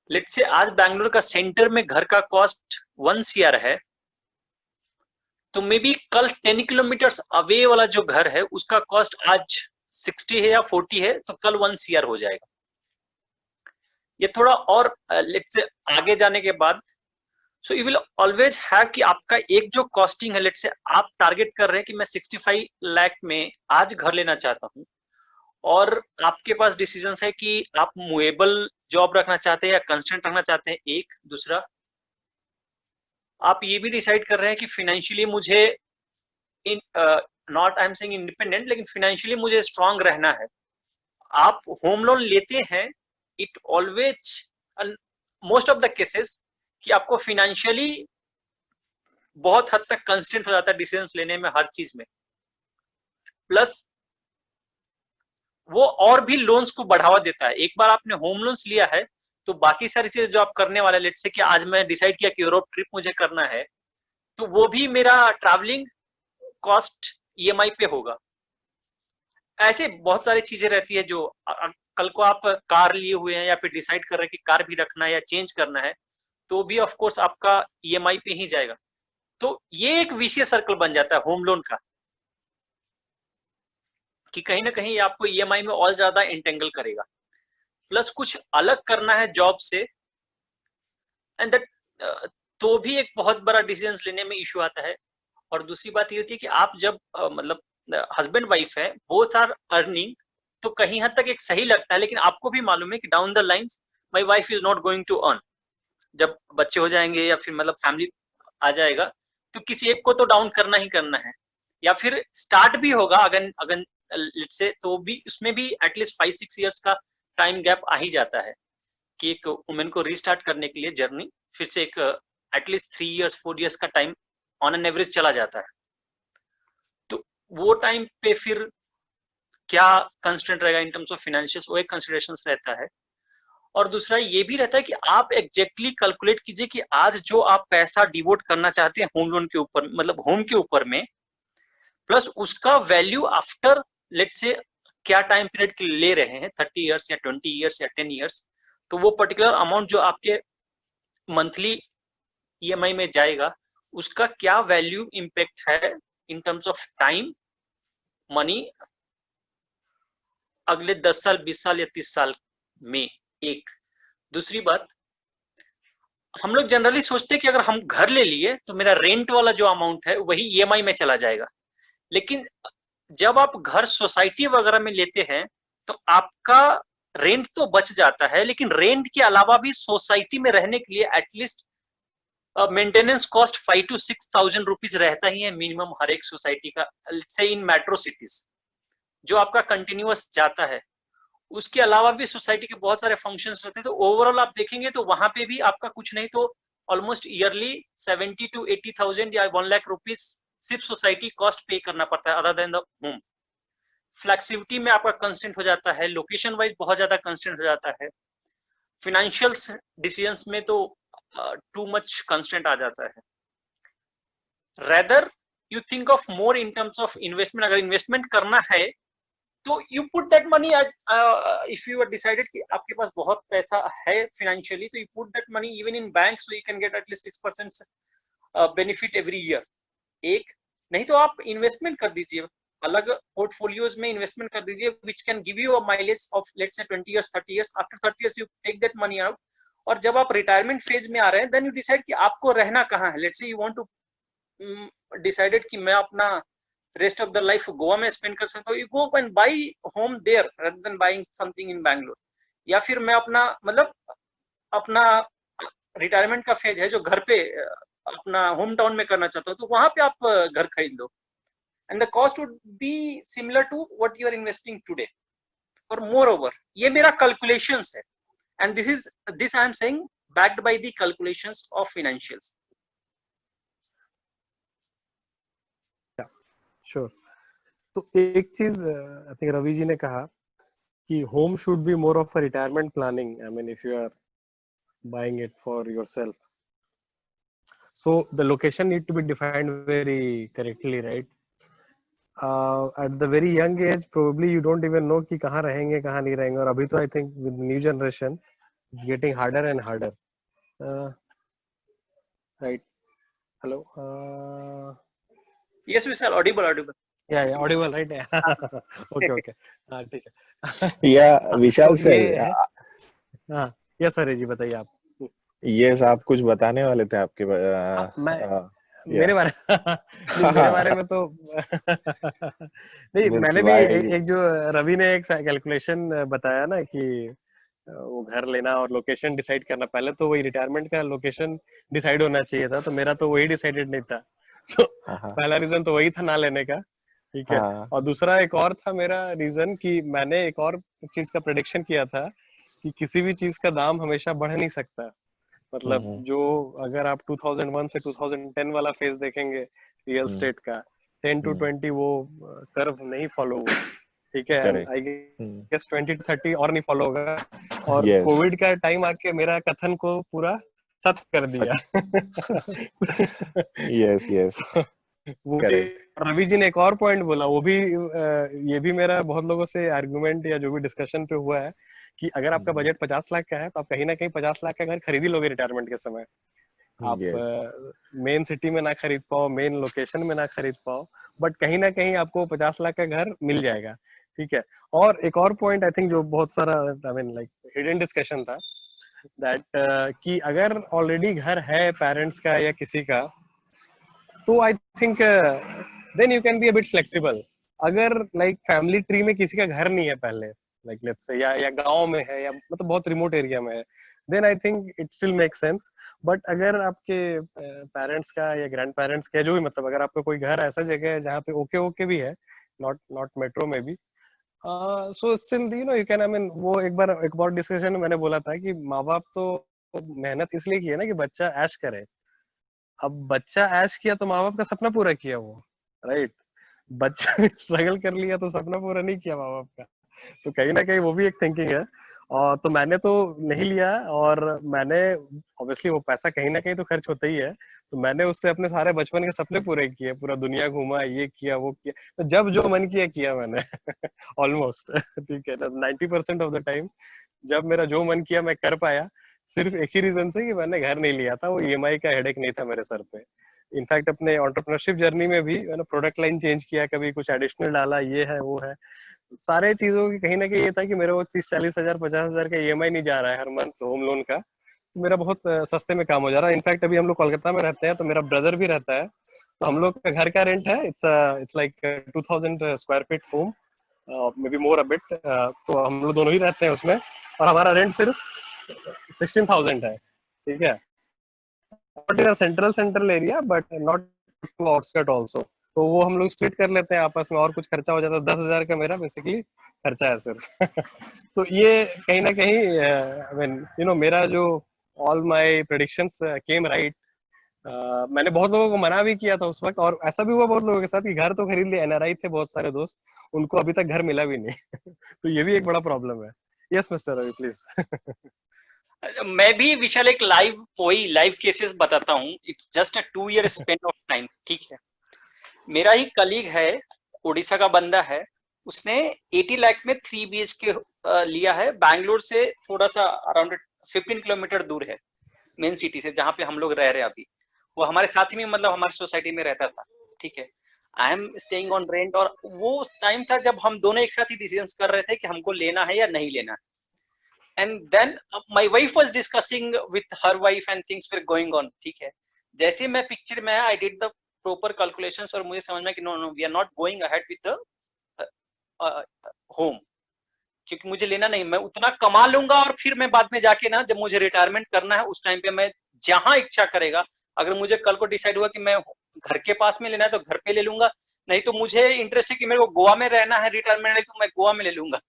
लेट्स से आज बैंगलोर का सेंटर में घर का कॉस्ट 1 CR है, तो मे बी कल 10 किलोमीटर अवे वाला जो घर है उसका कॉस्ट आज 60 है या 40 है, तो कल 1 CR हो जाएगा। ये थोड़ा और लेट्स से आगे जाने के बाद so you will always have कि आपका एक जो कॉस्टिंग है, लेट्स से आप टारगेट कर रहे हैं कि मैं 65 लाख में आज घर लेना चाहता हूं, और आपके पास डिसीजन है कि आप मूवेबल जॉब रखना चाहते हैं या कंस्टेंट रखना चाहते हैं। एक दूसरा आप ये भी डिसाइड कर रहे हैं कि फाइनेंशियली मुझे not I am saying independent, लेकिन फाइनेंशियली मुझे स्ट्रांग रहना है। आप होम लोन लेते हैं, it always most of the cases कि आपको फाइनेंशियली बहुत हद तक कंस्टेंट हो जाता है डिसीजंस लेने में, हर चीज में। प्लस वो और भी लोन्स को बढ़ावा देता है। एक बार आपने होम लोन्स लिया है तो बाकी सारी चीजें जो आप करने वाले, लेट्स से कि आज मैं डिसाइड किया कि यूरोप ट्रिप मुझे करना है, तो वो भी मेरा ट्रैवलिंग कॉस्ट EMI पे होगा। ऐसे बहुत सारी चीजें रहती है जो कल को आप कार लिए हुए हैं या फिर डिसाइड कर रहे हैं कि कार भी रखना है या चेंज करना है, तो भी ऑफ कोर्स आपका EMI पे ही जाएगा। तो ये एक विशियस सर्कल बन जाता है होम लोन का, कि कहीं ना कहीं आपको EMI में और ज्यादा इंटेंगल करेगा। प्लस कुछ अलग करना है जॉब से, एंड दैट तो भी एक बहुत बड़ा डिसीजन लेने में इश्यू आता है। और दूसरी बात ये होती है कि आप जब मतलब हस्बैंड वाइफ है, बोथ आर अर्निंग, तो कहीं हद तक एक सही लगता है, लेकिन आपको भी मालूम है कि down the lines my wife is not going to earn. जब बच्चे हो जाएंगे या फिर मतलब फैमिली आ जाएगा, तो किसी एक को तो डाउन करना ही करना है, या फिर स्टार्ट भी होगा अगर अगर लेट्स से, तो भी उसमें भी एटलीस्ट 5-6 इयर्स का टाइम गैप आ ही जाता है कि एक वुमेन को रीस्टार्ट करने के लिए जर्नी फिर से एक एटलीस्ट 3 years 4 years का टाइम ऑन एन एवरेज चला जाता है। तो वो टाइम पे फिर क्या कंस्ट्रेंट रहेगा इन टर्म्स ऑफ फाइनेंशियल्स, वो एक कंसिडरेशंस रहता है। और दूसरा ये भी रहता है कि आप एग्जैक्टली कैलकुलेट कीजिए कि आज जो आप पैसा डिवोट करना चाहते हैं होम लोन के ऊपर, मतलब होम के ऊपर में, प्लस उसका वैल्यू आफ्टर लेट्स से क्या टाइम पीरियड के ले रहे हैं, 30 years या 20 years या 10 years, तो वो पर्टिकुलर अमाउंट जो आपके मंथली EMI में जाएगा उसका क्या वैल्यू इम्पैक्ट है इन टर्म्स ऑफ टाइम, मनी, अगले 10 साल 20 साल या 30 साल में। एक दूसरी बात, हम लोग जनरली सोचते हैं कि अगर हम घर ले लिए तो मेरा रेंट वाला जो अमाउंट है वही ईएमआई में चला जाएगा, लेकिन जब आप घर सोसाइटी वगैरह में लेते हैं तो आपका रेंट तो बच जाता है, लेकिन रेंट के अलावा भी सोसाइटी में रहने के लिए at least maintenance cost 5 to 6,000 rupees रहता ही है मिनिमम हर एक सोसाइटी का, से इन मेट्रो सिटीज जो आपका कंटिन्यूअस जाता है। उसके अलावा भी सोसाइटी के बहुत सारे फंक्शंस रहते हैं, तो ओवरऑल आप देखेंगे तो वहां पे भी आपका कुछ नहीं तो ऑलमोस्ट ईयरली 70 to 80,000 या 1 लाख रुपीज सिर्फ सोसाइटी कॉस्ट पे करना पड़ता है other than the home. Flexibility में आपका कंस्टेंट हो जाता है, लोकेशन वाइज बहुत ज्यादा कंस्टेंट हो जाता है, फिनेंशियल डिसीजंस में तो टू मच कंस्टेंट आ जाता है। Rather you think of more in terms of investment, अगर इन्वेस्टमेंट करना है तो you put that money at, if you are decided कि आपके पास बहुत पैसा है फिनेंशियली, तो you put that money even in bank so you can get at least 6% benefit every year. एक नहीं तो आप इन्वेस्टमेंट कर दीजिए, अलग पोर्टफोलियोज में इन्वेस्टमेंट कर दीजिए which can give you a mileage of let's say 20 years 30 years। After 30 years you take that money out, और जब आप रिटायरमेंट फेज में आ रहे हैं देन यू डिसाइड कि आपको रहना कहाँ है। Let's say you want to decided कि मैं अपना rest of the life Goa में स्पेंड कर सकता हूँ, you go and buy home there rather than buying something in Bangalore. या फिर मैं अपना मतलब अपना रिटायरमेंट का फेज है जो घर पे अपना होम टाउन में करना चाहता हूँ, तो वहां पे आप घर खरीद लो and the cost would be similar to what you are investing today. और मोर ओवर ये मेरा कैलकुलेशंस है and this I am saying backed by the calculations of financials. Sure. तो एक चीज आई थिंक रवि जी ने कहा कि home should be more of a retirement planning, I mean if you are buying it for yourself, so the location need to be defined very correctly, right? At the very young age probably you don't even know कि कहाँ रहेंगे कहाँ नहीं रहेंगे, और अभी तो I think with new generation it's getting harder and harder. Right? Hello? Yes, we are audible. Yeah, audible, right? Okay. ठीक है। Yeah, विशाल सर। हाँ, yes सर जी बताइए आप। Yes, आप कुछ बताने वाले थे आपके मेरे बारे में तो नहीं, मैंने भी एक जो रवि ने एक कैलकुलेशन बताया ना कि वो घर लेना और लोकेशन डिसाइड करना, पहले तो वही रिटायरमेंट का लोकेशन डिसाइड होना चाहिए था, तो मेरा तो वही डिसाइडेड नहीं था, तो पहला रीजन तो वही था ना लेने का, ठीक है। और दूसरा एक और था मेरा रीजन कि मैंने एक और चीज का प्रेडिक्शन किया था कि किसी भी चीज का दाम हमेशा बढ़ नहीं सकता, मतलब जो अगर आप 2001 से 2010 वाला फेज देखेंगे रियल स्टेट का 10 to 20 वो कर्व नहीं फॉलो हुआ, ठीक है। आई गेस 20 to 30 और नहीं फॉलो होगा, और कोविड का टाइम आके मेरा कथन को पूरा सत्य कर दिया। यस वो रवि जी ने एक और पॉइंट बोला, वो भी ये भी मेरा बहुत लोगों से आर्गुमेंट या जो भी डिस्कशन पे हुआ है कि अगर आपका बजट 50 लाख का है तो आप कहीं ना कहीं 50 लाख का घर खरीद ही लोगे रिटायरमेंट के समय। आप मेन सिटी में ना खरीद पाओ, मेन लोकेशन में ना खरीद पाओ, बट कहीं ना कहीं आपको 50 लाख का घर मिल जाएगा, ठीक है। और एक और पॉइंट आई थिंक जो बहुत सारा आई मीन लाइक हिडन डिस्कशन था दैट कि अगर ऑलरेडी घर है पेरेंट्स का या किसी का, तो I think then you can be a bit flexible. अगर लाइक फैमिली ट्री में किसी का घर नहीं है पहले, लाइक लेट्स से या गांव में है या मतलब बहुत रिमोट एरिया में है, then I think it still make sense. But अगर आपके पेरेंट्स का या ग्रैंड पेरेंट्स का जो भी, मतलब अगर आपका कोई घर ऐसा जगह है जहाँ पे ओके भी है, नॉट मेट्रो में भी, so still you know you can, I mean वो एक बार डिस्कशन में मैंने बोला था कि माँ बाप तो मेहनत इसलिए की है ना कि बच्चा ऐश करे। अब बच्चा ऐश किया तो माँ बाप का सपना पूरा किया वो, राइट। बच्चा स्ट्रगल कर लिया तो सपना पूरा नहीं किया माँ बाप का, तो कहीं ना कहीं वो भी एक थिंकिंग है। और तो मैंने तो नहीं लिया, और मैंने ऑब्वियसली वो पैसा कहीं ना कहीं तो खर्च होता ही है, तो मैंने उससे अपने सारे बचपन के सपने पूरे किए, पूरा दुनिया घूमा, ये किया वो किया, तो जब जो मन किया मैंने ऑलमोस्ट ठीक है ना, 90% ऑफ द टाइम जब मेरा जो मन किया मैं कर पाया, सिर्फ एक ही रीजन से कि मैंने घर नहीं लिया था, वो ईएमआई का हेडेक नहीं था मेरे सर पे। इनफैक्ट अपने एंटरप्रेन्योरशिप जर्नी में भी मैंने प्रोडक्ट लाइन चेंज किया, कभी कुछ एडिशनल डाला, ये है वो है, सारे चीजों की कहीं ना कहीं ये था कि मेरे वो 30-40 हजार 50 हजार का ईएमआई नहीं जा रहा है हर मंथ होम लोन का, तो मेरा बहुत सस्ते में काम हो जा रहा है। इनफैक्ट अभी हम लोग कोलकाता में रहते हैं, तो मेरा ब्रदर भी रहता है, तो हम लोग का घर का रेंट है it's like 2000 square feet home, may be more a bit, तो हम लोग दोनों ही रहते हैं उसमें, और हमारा रेंट सिर्फ 16,000 है, ठीक है। Not in central area but not too outskirt also, तो वो हम लोग स्प्लिट कर लेते हैं आपस में, और कुछ खर्चा हो जाता है। 10,000 का मेरा बेसिकली खर्चा है सिर्फ। तो ये कहीं ना कहीं आई मीन यू नो मेरा जो all my predictions came right. मैंने बहुत लोगों को मना भी किया था उस वक्त, और ऐसा भी हुआ बहुत लोगों के साथ कि घर तो खरीद लिए, एनआरआई थे बहुत सारे दोस्त, उनको अभी तक घर मिला भी नहीं। तो ये भी एक बड़ा प्रॉब्लम है। Yes mister Ravi please. मैं भी विशाल एक लाइव केसेस बताता हूँ। It's just a 2 year span of time, ठीक है। मेरा ही कलीग है, उड़ीसा का बंदा है, उसने 80 लाख में 3 BHK लिया है। बैंगलोर से थोड़ा सा अराउंड 15 किलोमीटर दूर है मेन सिटी से, जहाँ पे हम लोग रह रहे हैं अभी। वो हमारे साथ में, मतलब हमारी सोसाइटी में रहता था, ठीक है। आई एम स्टेइंग ऑन रेंट, और वो टाइम था जब हम दोनों एक साथ ही डिसीजन कर रहे थे कि हमको लेना है या नहीं लेना है। And then my wife was discussing with her wife and things were going on, ठीक है। जैसे मैं पिक्चर में I did the proper calculations, और मुझे समझ में कि no we are not going ahead with the home, क्योंकि मुझे लेना नहीं। मैं उतना कमा लूंगा, और फिर मैं बाद में जाके ना, जब मुझे रिटायरमेंट करना है उस टाइम पे मैं जहां इच्छा करेगा, अगर मुझे कल को डिसाइड हुआ कि मैं घर के पास में लेना है तो घर पे ले लूंगा, नहीं तो मुझे इंटरेस्ट है कि मेरे को गोवा में रहना है रिटायरमेंट है, तो मैं गोवा में ले लूंगा,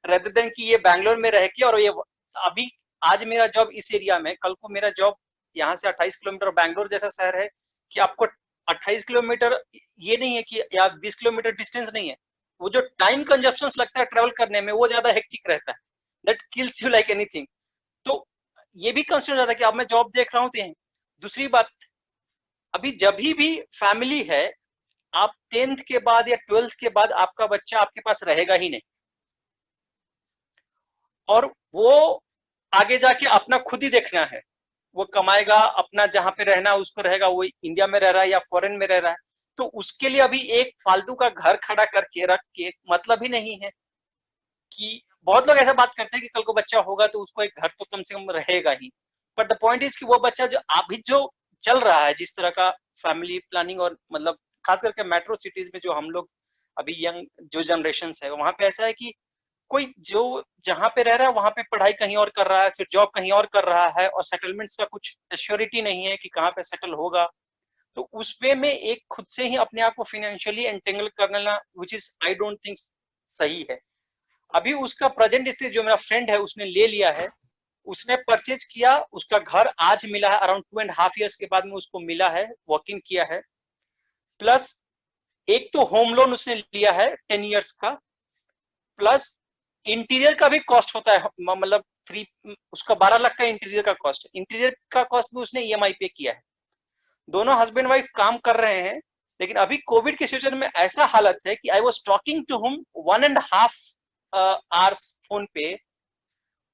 रेदर देन कि ये बैंगलोर में रह के। और ये अभी आज मेरा जॉब इस एरिया में, कल को मेरा जॉब यहाँ से 28 किलोमीटर, बैंगलोर जैसा शहर है कि आपको 28 किलोमीटर ये नहीं है कि या 20 किलोमीटर डिस्टेंस नहीं है, वो जो टाइम कंजप्शन लगता है ट्रेवल करने में, वो ज्यादा हेक्टिक रहता है, that kills you like anything. तो ये भी कंसिडर रहता है कि अब मैं जॉब देख रहा हूँ। तो दूसरी बात, अभी जब भी फैमिली है, आप 10th के बाद या 12th के बाद आपका बच्चा आपके पास रहेगा ही नहीं, और वो आगे जाके अपना खुद ही देखना है। वो कमाएगा, अपना जहां पे रहना है उसको रहेगा, वो इंडिया में रह रहा है या फॉरेन में रह रहा है, तो उसके लिए अभी एक फालतू का घर खड़ा करके रख के मतलब ही नहीं है। कि बहुत लोग ऐसा बात करते हैं कि कल को बच्चा होगा तो उसको एक घर तो कम से कम रहेगा ही, बट द पॉइंट इज कि वो बच्चा जो अभी जो चल रहा है, जिस तरह का फैमिली प्लानिंग, और मतलब खास करके मेट्रो सिटीज में जो हम लोग अभी यंग जो जनरेशन है, वहां पे ऐसा है कि कोई जो जहां पे रह रहा है वहां पे पढ़ाई कहीं और कर रहा है, फिर जॉब कहीं और कर रहा है, और सेटलमेंट्स का कुछ एश्योरिटी नहीं है कि कहाँ पे सेटल होगा। तो उस वे में एक खुद से ही अपने आप को फाइनेंशियली एंटेंगल करना, which is I don't think सही है। अभी उसका प्रेजेंट स्थिति, जो मेरा फ्रेंड है उसने ले लिया है, उसने परचेज किया, उसका घर आज मिला है, अराउंड 2.5 years के बाद में उसको मिला है, वॉक इन किया है। प्लस एक तो होम लोन उसने लिया है 10 years का, प्लस इंटीरियर का भी कॉस्ट होता है, मतलब उसका 12 लाख का इंटीरियर का कॉस्ट है। इंटीरियर का कॉस्ट भी उसने EMI पे किया है। दोनों हस्बैंड वाइफ काम कर रहे हैं, लेकिन अभी कोविड के सिचुएशन में ऐसा हालत है कि I was talking to him 1.5 hours phone पे।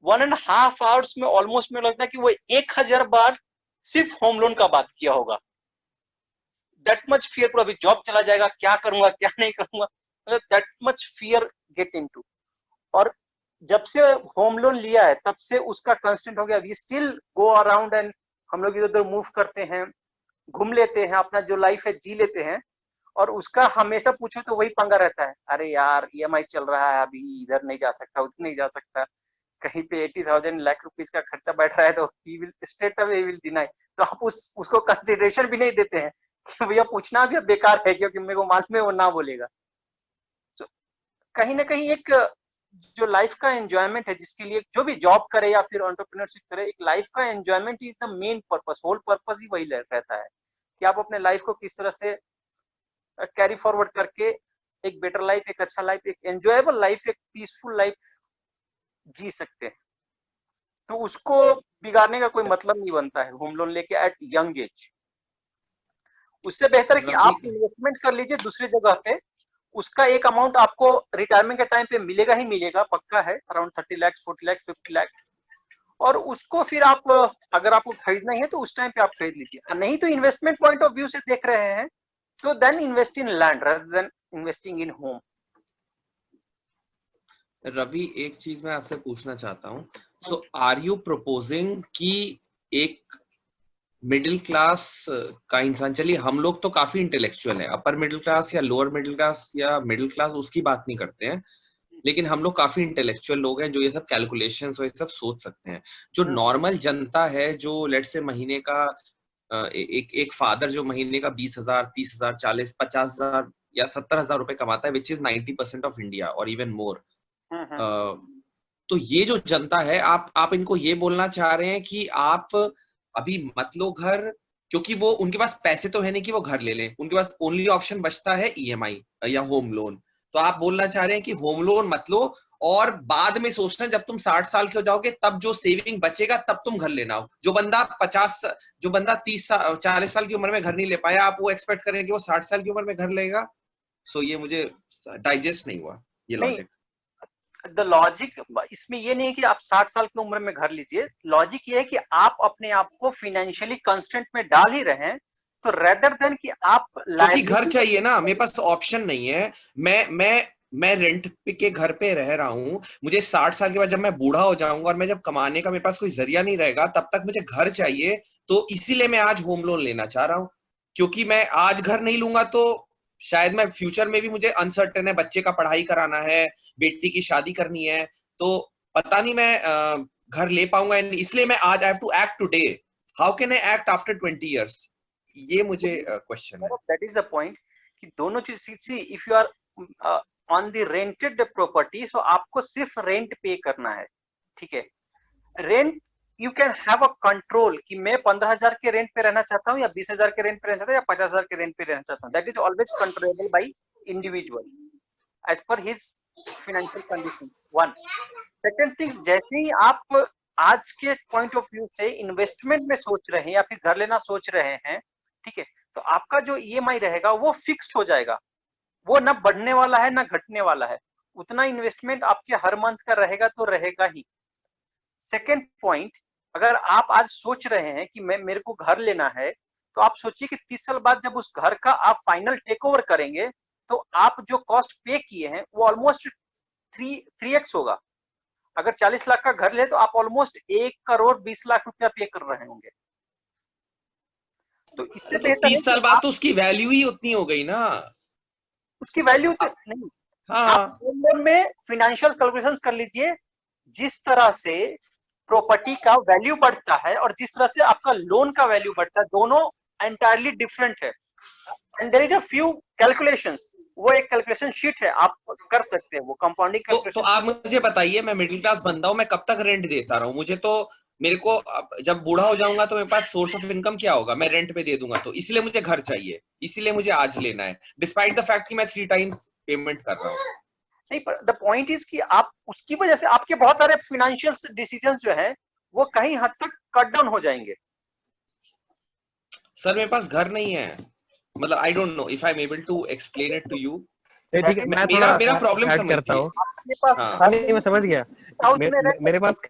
1.5 hours में ऑलमोस्ट मुझे लगता है कि वो 1000 बार सिर्फ होम लोन का बात किया होगा। दैट मच फियर, अभी जॉब चला जाएगा, क्या करूंगा क्या नहीं करूंगा, that much fear get into. और जब से होम लोन लिया है तब से उसका कांस्टेंट हो गया, we still go around and हम लोग इधर उधर मूव करते हैं, घूम लेते हैं, अपना जो लाइफ है जी लेते हैं। और उसका हमेशा पूछो तो वही पंगा रहता है, अरे यार EMI चल रहा है, अभी इधर नहीं जा सकता, उधर नहीं जा सकता, कहीं पे 80,000 लाख रुपीज का खर्चा बैठ रहा है, तो he will straight away will deny. तो आप उसको कंसिडरेशन भी नहीं देते हैं कि भैया पूछना भी अब बेकार है, क्योंकि मेरे को मालूम है वो ना बोलेगा। तो कहीं ना कहीं एक जो लाइफ का एंजॉयमेंट है, जिसके लिए जो भी जॉब करे या फिर एंटरप्रेन्योरशिप करे, एक लाइफ का enjoyment is the main purpose, whole purpose ही वही रहता है कि आप अपने लाइफ को किस तरह से कैरी फॉरवर्ड करके एक बेटर लाइफ, एक अच्छा लाइफ, एक एंजॉयबल लाइफ, एक पीसफुल लाइफ जी सकते हैं। तो उसको बिगाड़ने का कोई मतलब नहीं बनता है होम लोन लेके एट यंग एज। उससे बेहतर है कि आप इन्वेस्टमेंट कर लीजिए दूसरी जगह पे, उसका एक अमाउंट आपको रिटायरमेंट के टाइम पे मिलेगा ही मिलेगा, पक्का है, अराउंड 30 लाख 40 लाख 50 लाख। और उसको फिर आप अगर आपको खरीदना ही है तो उस टाइम पे आप खरीद लीजिए, नहीं तो इन्वेस्टमेंट पॉइंट ऑफ व्यू से देख रहे हैं तो then invest in land rather than investing in home. Ravi, एक चीज मैं आपसे पूछना चाहता हूँ, सो आर यू प्रपोजिंग कि एक मिडिल क्लास का इंसान, चलिए हम लोग तो काफी इंटेलेक्चुअल है, अपर मिडिल क्लास या लोअर मिडिल क्लास या मिडिल क्लास उसकी बात नहीं करते हैं, लेकिन हम लोग काफी इंटेलेक्चुअल लोग हैं जो ये सब कैलकुलेशंस और ये सब सोच सकते हैं। जो नॉर्मल जनता है, जो लेट से महीने का एक फादर जो महीने का 20,000, 30,000, 40, 50,000 या 70,000 रुपए कमाता है, विच इज 90% ऑफ इंडिया और इवन मोर। तो ये जो जनता है, आप इनको ये बोलना चाह रहे हैं कि आप अभी मत लो घर, क्योंकि वो उनके पास पैसे तो है नहीं कि वो घर ले लें, उनके पास ओनली ऑप्शन बचता है ईएमआई या होम लोन। तो आप बोलना चाह रहे हैं कि होम लोन मत लो और बाद में सोचना जब तुम 60 साल के हो जाओगे तब जो सेविंग बचेगा तब तुम घर लेना हो। जो बंदा 30 साल 40 साल की उम्र में घर नहीं ले पाया, आप वो एक्सपेक्ट करें कि वो 60 साल की उम्र में घर लेगा? सो ये मुझे डाइजेस्ट नहीं हुआ ये लॉजिक। द लॉजिक इसमें ये नहीं है कि आप 60 साल की उम्र में घर लीजिए, लॉजिक ये है कि आप अपने आप को फाइनेंशियली कंस्ट्रेंट में डाल ही रहे हैं, तो रेदर देन कि आप क्योंकि घर चाहिए ना, मेरे पास ऑप्शन नहीं है। मैं रेंट के घर पे रह रहा हूँ, मुझे 60 साल के बाद जब मैं बूढ़ा हो जाऊंगा और मैं जब कमाने का मेरे पास कोई जरिया नहीं रहेगा, तब तक मुझे घर चाहिए। तो इसीलिए मैं आज होम लोन लेना चाह रहा हूँ, क्योंकि मैं आज घर नहीं लूंगा तो शायद मैं फ्यूचर में भी, मुझे अनसर्टेन है, बच्चे का पढ़ाई कराना है, बेटी की शादी करनी है, तो पता नहीं मैं घर ले पाऊंगा। इसलिए मैं आज I have to act today, how can I act after 20 years? ये मुझे क्वेश्चन है। दैट इज द पॉइंट कि दोनों चीज सी, if you are on the rented property, so आपको सिर्फ रेंट पे करना है, ठीक है। Rent you can have a control कि मैं 15,000 के रेंट पे रहना चाहता हूँ या 20,000 के रेंट पे रहना चाहता हूँ या 50,000 के रेंट पे रहना चाहता हूँ। That is always controllable by individual as per his financial condition. One second thing, जैसे ही आप आज के पॉइंट ऑफ व्यू से इन्वेस्टमेंट में सोच रहे हैं या फिर घर लेना सोच रहे हैं, ठीक है, तो आपका जो ईएमआई रहेगा वो फिक्स्ड हो जाएगा, वो ना बढ़ने वाला है ना घटने वाला है, उतना इन्वेस्टमेंट आपके हर मंथ का रहेगा तो रहेगा ही। सेकेंड पॉइंट, अगर आप आज सोच रहे हैं कि मेरे को घर लेना है, तो आप सोचिए कि 30 साल बाद जब उस घर का आप फाइनल टेक ओवर करेंगे तो आप जो कॉस्ट पे किए हैं वो ऑलमोस्ट 3x होगा। अगर 40 लाख का घर ले तो आप ऑलमोस्ट 1,20,00,000 रुपया पे कर रहे होंगे। तो इससे तो 30 साल बाद तो उसकी वैल्यू ही उतनी हो गई ना। उसकी वैल्यू तो नहीं। हाँ, आप लोन में फाइनेंशियल कैलकुलेशंस कर लीजिए, जिस तरह से प्रॉपर्टी का वैल्यू बढ़ता है और जिस तरह से आपका लोन का वैल्यू बढ़ता है, दोनों एंटायरली डिफरेंट है। And there is a few calculations, वो एक कैलकुलेशन शीट है, आप कर सकते हैं वो कंपाउंडिंग कैलकुलेशन। तो आप मुझे बताइए, मैं मिडिल क्लास बंदा हूं, मैं कब तक रेंट देता रहूं? मुझे तो, मेरे को जब बूढ़ा हो जाऊंगा तो मेरे पास सोर्स ऑफ इनकम क्या होगा? मैं रेंट पे दे दूंगा। तो इसलिए मुझे घर चाहिए, इसीलिए मुझे आज लेना है, डिस्पाइट द फैक्ट कि मैं 3 टाइम्स पेमेंट कर रहा हूँ। नहीं, पर द पॉइंट इज कि आप उसकी वजह से आपके बहुत सारे फाइनेंशियल डिसीजंस जो है वो कहीं हद तक कट डाउन हो जाएंगे। सर मेरे पास घर नहीं है, मतलब I don't know if I am able to explain it to you. ठीक है, मैं थोड़ा मेरा प्रॉब्लम ऐड करता हूँ। आपके पास नहीं, मैं समझ गया। मेरे पास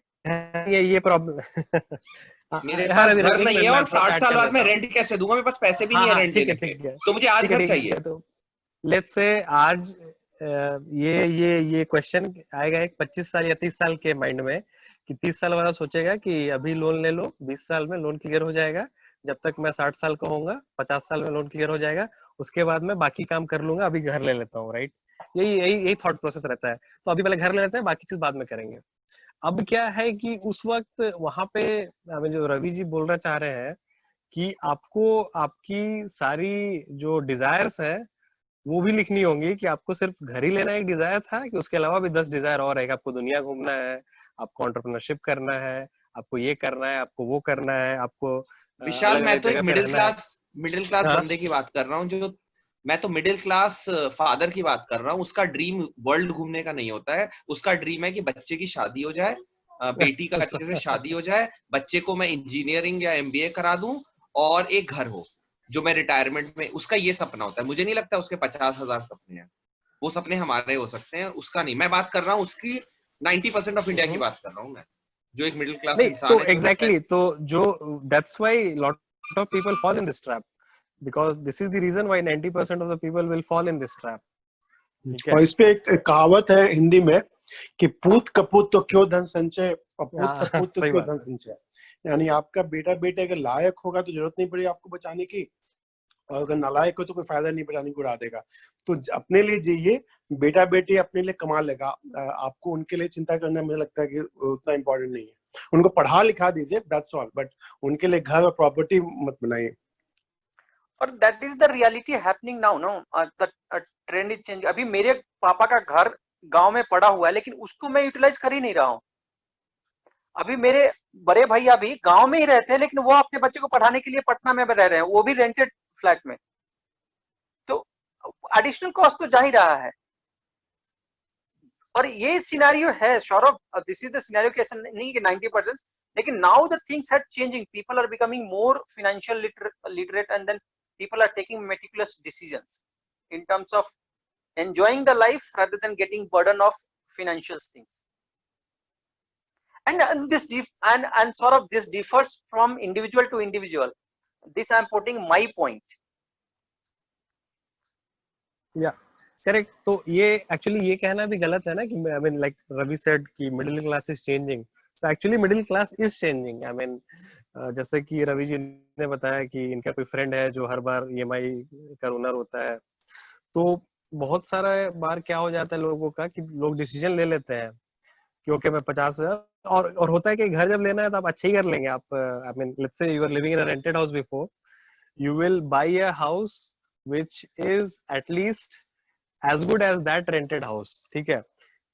ये प्रॉब्लम मेरे पास घर नहीं है और 60 साल बाद मैं रेंट कैसे दूंगा? मेरे पास पैसे भी नहीं है रेंट देने के, तो मुझे आज घर चाहिए। तो लेट्स से आज ये क्वेश्चन आएगा एक 25 साल या 30 साल के माइंड में, कि 30 साल वाला सोचेगा कि अभी लोन ले लो, 20 साल में लोन क्लियर हो जाएगा, जब तक मैं 60 साल का होऊंगा 50 साल में लोन क्लियर हो जाएगा, उसके बाद मैं बाकी काम कर लूंगा, अभी घर ले लेता हूँ, राइट? यही थॉट प्रोसेस रहता है। तो अभी पहले घर ले लेते हैं, बाकी चीज बाद में करेंगे। अब क्या है कि उस वक्त वहां पे हमें जो रवि जी बोलना चाह रहे हैं कि आपको आपकी सारी जो डिजायर्स है वो भी लिखनी होंगी, कि आपको सिर्फ घर ही लेना एक डिजायर था कि उसके अलावा भी 10 डिजायर और है, आपको दुनिया घूमना है, आपको करना है, आपको ये करना है, आपको वो करना है, आपको विशाल, मैं तो एक मिडिल क्लास बंदे की बात कर रहा हूँ, जो मैं तो मिडिल क्लास फादर की बात कर रहा हूँ। उसका ड्रीम वर्ल्ड घूमने का नहीं होता है, उसका ड्रीम है कि बच्चे की शादी हो जाए, बेटी का अच्छे से शादी हो जाए, बच्चे को मैं इंजीनियरिंग या एमबीए करा दूं और एक घर हो जो मैं रिटायरमेंट में, उसका ये सपना होता है। मुझे नहीं लगता उसके 50,000 सपने हैं, वो सपने हमारे हो सकते हैं, उसका नहीं। मैं बात कर रहा हूँ उसकी 90% ऑफ इंडिया की बात कर रहा हूँ मैं, जो एक मिडिल क्लास इंसान है। एग्जैक्टली, तो जो that's why lot of people fall in this trap, because this is the reason why 90% of the people will fall in this trap. और इस पे एक कहावत है हिंदी में कि पूत कपूत तो क्यों धन संचय और पूत हाँ, सपूत तो सही क्यों बात धन संचय। यानी आपका बेटा बेटे अगर लायक होगा तो जरूरत नहीं पड़ेगी आपको बचाने की, और अगर नालायक हो तो कोई फायदा नहीं, बचाने को उड़ा देगा। तो अपने लिए जिए, बेटा बेटी अपने लिए कमा लेगा, आपको उनके लिए चिंता करना मुझे लगता है कि उतना इम्पोर्टेंट नहीं है। उनको पढ़ा लिखा दीजिए, दैट्स ऑल, बट उनके लिए घर और प्रॉपर्टी मत बनाइए। और that is the reality happening now, know the trend is change. अभी मेरे पापा का घर गांव में पड़ा हुआ है, लेकिन उसको मैं यूटिलाइज कर ही नहीं रहा हूँ। अभी मेरे बड़े भैया भी गांव में ही रहते हैं, लेकिन वो अपने बच्चे को पढ़ाने के लिए पटना में रह रहे हैं, वो भी रेंटेड फ्लैट में। तो एडिशनल कॉस्ट तो जा ही रहा है। और ये सिनेरियो है Saurabh, this is the scenario कि ऐसा नहीं कि 90%, लेकिन now the things have changing, people are becoming more financial literate and then people are taking meticulous decisions in terms of enjoying the life rather than getting burden of financial things. And this and sort of this differs from individual to individual. This I am putting my point. या correct. तो ये actually ये कहना भी गलत है ना कि I mean like Ravi said कि middle class is changing. So actually middle class is changing. I mean जैसे कि रवि जी ने बताया कि इनका कोई फ्रेंड है जो हर बार ईएमआई का ओनर होता है, तो बहुत सारा बार क्या हो जाता है लोगों का कि लोग डिसीजन ले लेते हैं कि ओके मैं 50,000, और होता है कि घर जब लेना है तो आप अच्छा ही कर लेंगे। आप I mean let's say you are living in a rented house before, you will buy a house which is at least as good as that rented house, ठीक है।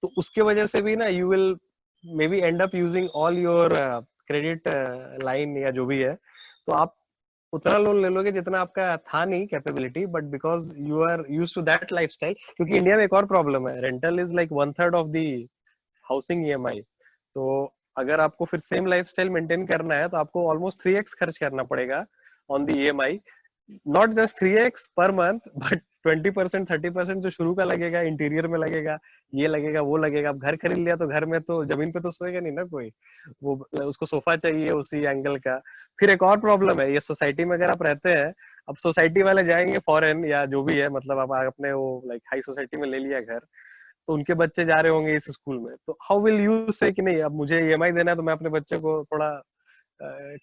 तो उसके वजह से भी ना you will may be end up using all your credit line या जो भी है, तो आप उतना लोन ले लोगे जितना आपका था नहीं capability, but because you are used to that lifestyle. क्योंकि इंडिया में एक और प्रॉब्लम है, rental is like 1/3 of the housing EMI. तो अगर आपको फिर सेम लाइफस्टाइल मेंटेन करना है तो आपको ऑलमोस्ट 3x खर्च करना पड़ेगा on the EMI. Not just 3x per month, but 20% 30% जो शुरू का लगेगा, इंटीरियर में लगेगा, ये लगेगा वो लगेगा। अब घर खरीद लिया तो घर में तो जमीन पे तो सोएगा नहीं ना कोई, वो उसको सोफा चाहिए उसी एंगल का। फिर एक और प्रॉब्लम है, ये सोसाइटी में अगर आप रहते हैं, अब सोसाइटी वाले जाएंगे फॉरेन या जो भी है, मतलब आप अपने वो लाइक हाई सोसाइटी में ले लिया घर, तो उनके बच्चे जा रहे होंगे इस स्कूल में, तो हाउ विल यू से कि नहीं अब मुझे ईएमआई देना है तो मैं अपने बच्चे को थोड़ा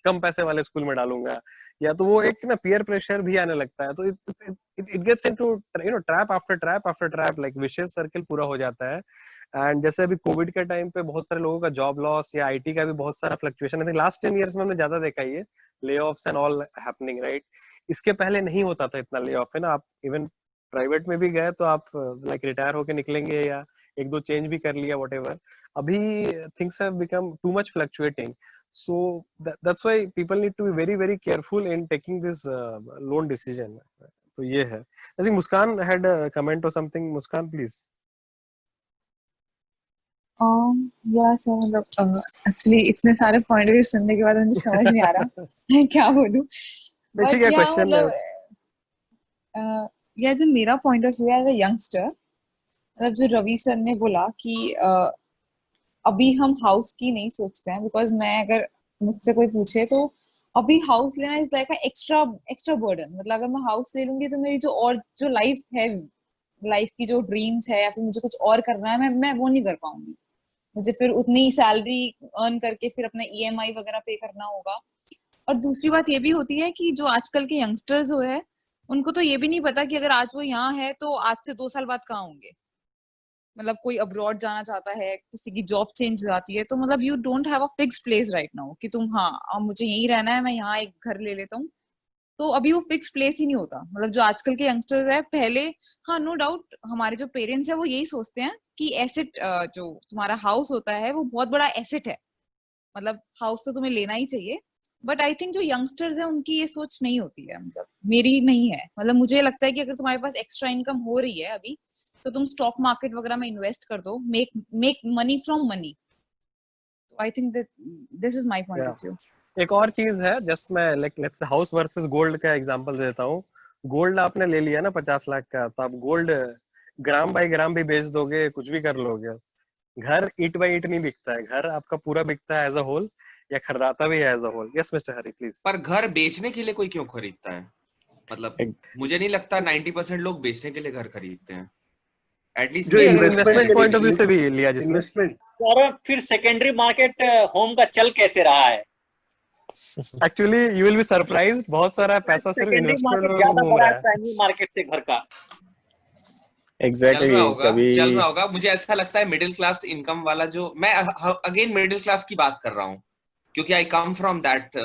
कम पैसे वाले स्कूल में डालूंगा, या तो वो एक ना पीयर प्रेशर भी आने लगता है। तो it gets into you know trap after trap after trap, like vicious circle पूरा हो जाता है। एंड जैसे अभी कोविड के टाइम पे बहुत सारे लोगों का जॉब लॉस या आईटी का भी बहुत सारा fluctuation, I think last 10 years में हमने ज्यादा देखा ये ले offs and all happening, right. इसके पहले नहीं होता था इतना ले ऑफ, है ना। आप इवन प्राइवेट में भी गए तो आप लाइक रिटायर होके निकलेंगे या एक दो चेंज भी कर लिया व्हाटएवर। अभी things have become too much fluctuating, so that's why people need to be very very careful in taking this loan decision. तो ये है। I think Muskan had a comment or something. Muskan, please. या sir, मतलब actually इतने सारे point of view सुनने के बाद मुझे समझ नहीं आ रहा मैं क्या बोलूं। बट या मतलब या जो मेरा पॉइंट ऑफ व्यू है एज अ यंगस्टर, मतलब जो रवि सर ने बोला कि अभी हम हाउस की नहीं सोचते हैं, बिकॉज मैं अगर मुझसे कोई पूछे तो अभी हाउस लेना इज लाइक एक्स्ट्रा बर्डन। मतलब अगर मैं हाउस ले लूंगी तो मेरी जो लाइफ है, लाइफ की जो ड्रीम्स है या फिर मुझे कुछ और करना है, मैं वो नहीं कर पाऊंगी। मुझे फिर उतनी सैलरी अर्न करके फिर अपना ईएमआई वगैरह पे करना होगा। और दूसरी बात ये भी होती है कि जो आजकल के यंगस्टर्स जो है, उनको तो ये भी नहीं पता कि अगर आज वो यहाँ है तो आज से 2 साल बाद कहाँ होंगे। मतलब कोई अब्रॉड जाना चाहता है, किसी की जॉब चेंज हो जाती है, तो मतलब you don't have a fixed place right now कि तुम हाँ मुझे यहीं रहना है, मैं यहाँ एक घर ले लेता हूँ। तो अभी वो फिक्स प्लेस ही नहीं होता। मतलब जो आजकल के यंगस्टर्स है, पहले हाँ नो डाउट हमारे जो पेरेंट्स है वो यही सोचते हैं कि एसेट जो तुम्हारा हाउस होता है वो बहुत बड़ा एसेट है, मतलब हाउस तो तुम्हें लेना ही चाहिए। बट आई थिंक जो यंगस्टर्स है उनकी ये सोच नहीं होती है, मतलब मेरी नहीं है। मतलब मुझे लगता है कि अगर तुम्हारे पास एक्स्ट्रा इनकम हो रही है अभी, तो तुम स्टॉक मार्केट वगैरह में इन्वेस्ट कर दो, make money from money. I think that this is my point of view. एक और चीज है, जस्ट मैं like let's say house versus gold का एग्जांपल देता हूँ। गोल्ड आपने ले लिया ना 50 लाख का, तो आप गोल्ड ग्राम बाय ग्राम भी बेच दोगे, कुछ भी कर लोगे। घर ईंट बाय ईंट नहीं बिकता है, घर आपका पूरा बिकता है एज अ होल, या खरीदाता भी है as a whole. Yes mister Hari please. पर घर बेचने के लिए कोई क्यों खरीदता है? मतलब मुझे नहीं लगता 90% लोग बेचने के लिए घर खरीदते हैं। एटलीस्ट जो इन्वेस्टमेंट पॉइंट ऑफ व्यू से भी लिया जिसने इन्वेस्टमेंट। और फिर सेकेंडरी मार्केट होम का चल कैसे रहा है? Actually you will be surprised, बहुत सारा पैसा सिर्फ सेकेंडरी इन्वेस्टमेंट मार्केट में ज्यादा घूम बड़ा रहा है है। प्राइमरी मार्केट से घर का। एग्जैक्टली चल रहा होगा। मुझे ऐसा लगता है मिडिल क्लास इनकम वाला, जो मैं अगेन मिडिल क्लास की बात कर रहा हूँ क्योंकि आई कम फ्रॉम दैट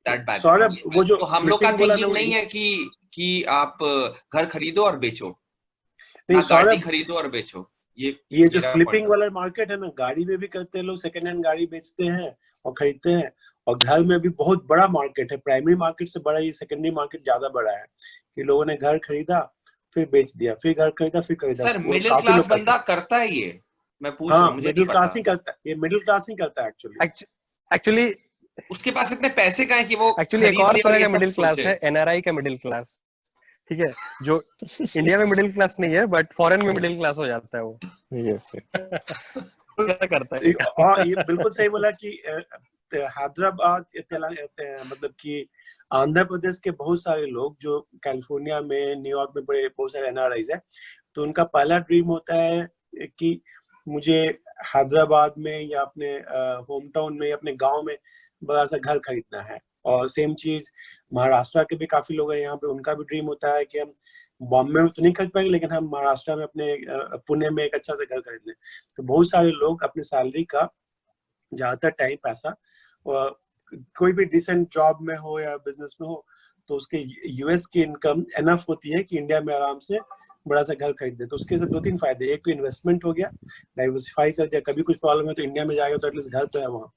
बैकग्राउंड। वो जो तो हम लोग का फ्लिपिंग बोला ना, थिंकिंग नहीं है कि आप घर खरीदो और बेचो, नहीं ना गाड़ी सौरभ, खरीदो और बेचो। ये जो मेरा फ्लिपिंग point वाला मार्केट है ना, गाड़ी में भी करते हैं लोग, सेकंड हैंड गाड़ी बेचते हैं और खरीदते हैं, और घर में भी बहुत बड़ा मार्केट है। प्राइमरी मार्केट से बड़ा ये सेकेंडरी मार्केट ज्यादा बड़ा है कि लोगों ने घर खरीदा फिर बेच दिया, फिर घर खरीदा फिर खरीदा। सर वो मिडिल काफी क्लास लोग करते बंदा हैं। करता है ये, मैं पूछ रहा हाँ, हूँ, मुझे मिडिल नहीं क्लास पता। ही करता है, ये मिडिल क्लास ही करता है एक्चुअली उसके पास इतने पैसे कहाँ है कि वो एक्चुअली एक खरीद और ले तरह ये का सब मिडिल क्लास सोचे। है, एनआरआई का मिडिल क्लास, ठीक है, जो इंडिया में मिडिल क्लास नहीं है बट फॉरेन में मिडिल क्लास हो जाता है वो। यस क्या करता है हाँ, ये बिल्कुल सही बोला कि हैदराबाद, मतलब कि आंध्र प्रदेश के बहुत सारे लोग जो कैलिफोर्निया में, न्यूयॉर्क में बड़े बहुत सारे एनआरआईज है, तो उनका पहला ड्रीम होता है कि मुझे हैदराबाद में या अपने होम टाउन में या अपने गांव में बड़ा सा घर खरीदना है। और सेम चीज महाराष्ट्र के भी काफी लोग हैं यहाँ पे, उनका भी ड्रीम होता है कि हम बॉम्बे में तो नहीं खरीद पाएंगे लेकिन हम महाराष्ट्र में अपने पुणे में एक अच्छा सा घर खरीद लें। तो बहुत सारे लोग अपनी सैलरी का ज्यादातर टाइम पैसा कोई भी डिसेंट जॉब में हो या बिजनेस में हो, तो उसके यूएस की इनकम एनफ होती है कि इंडिया में आराम से बड़ा सा घर खरीद दे। तो उसके से दो तीन फायदे, एक तो इन्वेस्टमेंट हो गया, डाइवर्सिफाई कर दिया, कभी कुछ प्रॉब्लम है तो इंडिया में जाएगा तो एटलीस्ट घर तो है वहाँ।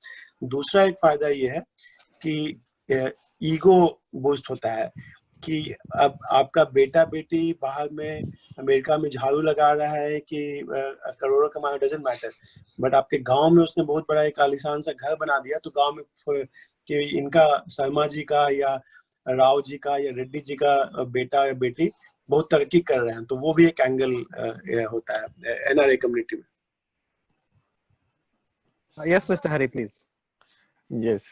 दूसरा एक फायदा ये है कि ईगो बूस्ट होता है कि अब आपका बेटा बेटी बाहर में अमेरिका में झाड़ू लगा रहा है कि करोड़ों कमाना, डजंट मैटर, बट आपके गांव में उसने बहुत बड़ा एक आलीशान सा घर बना दिया, तो गांव में कि इनका शर्मा जी का या राव जी का या रेड्डी जी का बेटा या बेटी बहुत तरक्की कर रहे हैं, तो वो भी एक एंगल होता है एनआरए कम्युनिटी में। Yes mister Hari please. Yes,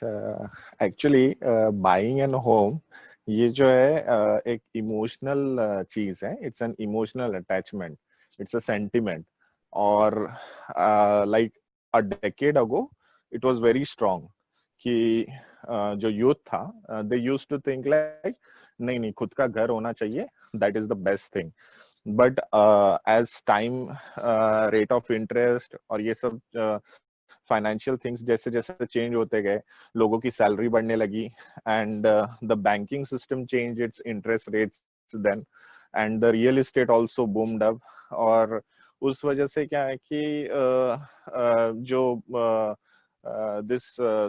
actually buying an home ये जो है एक इमोशनल चीज है, it's an emotional attachment, it's a sentiment. और like a decade ago it was very strong कि जो यूथ था they used to think like नहीं नहीं खुद का घर होना चाहिए, that is the best thing. But as time, rate of interest और ये सब फाइनेंशियल थिंग्स जैसे जैसे चेंज होते गए, लोगों की सैलरी बढ़ने लगी and the banking system change its interest rates then and the real estate also boomed up. और उस वजह से क्या है कि जो this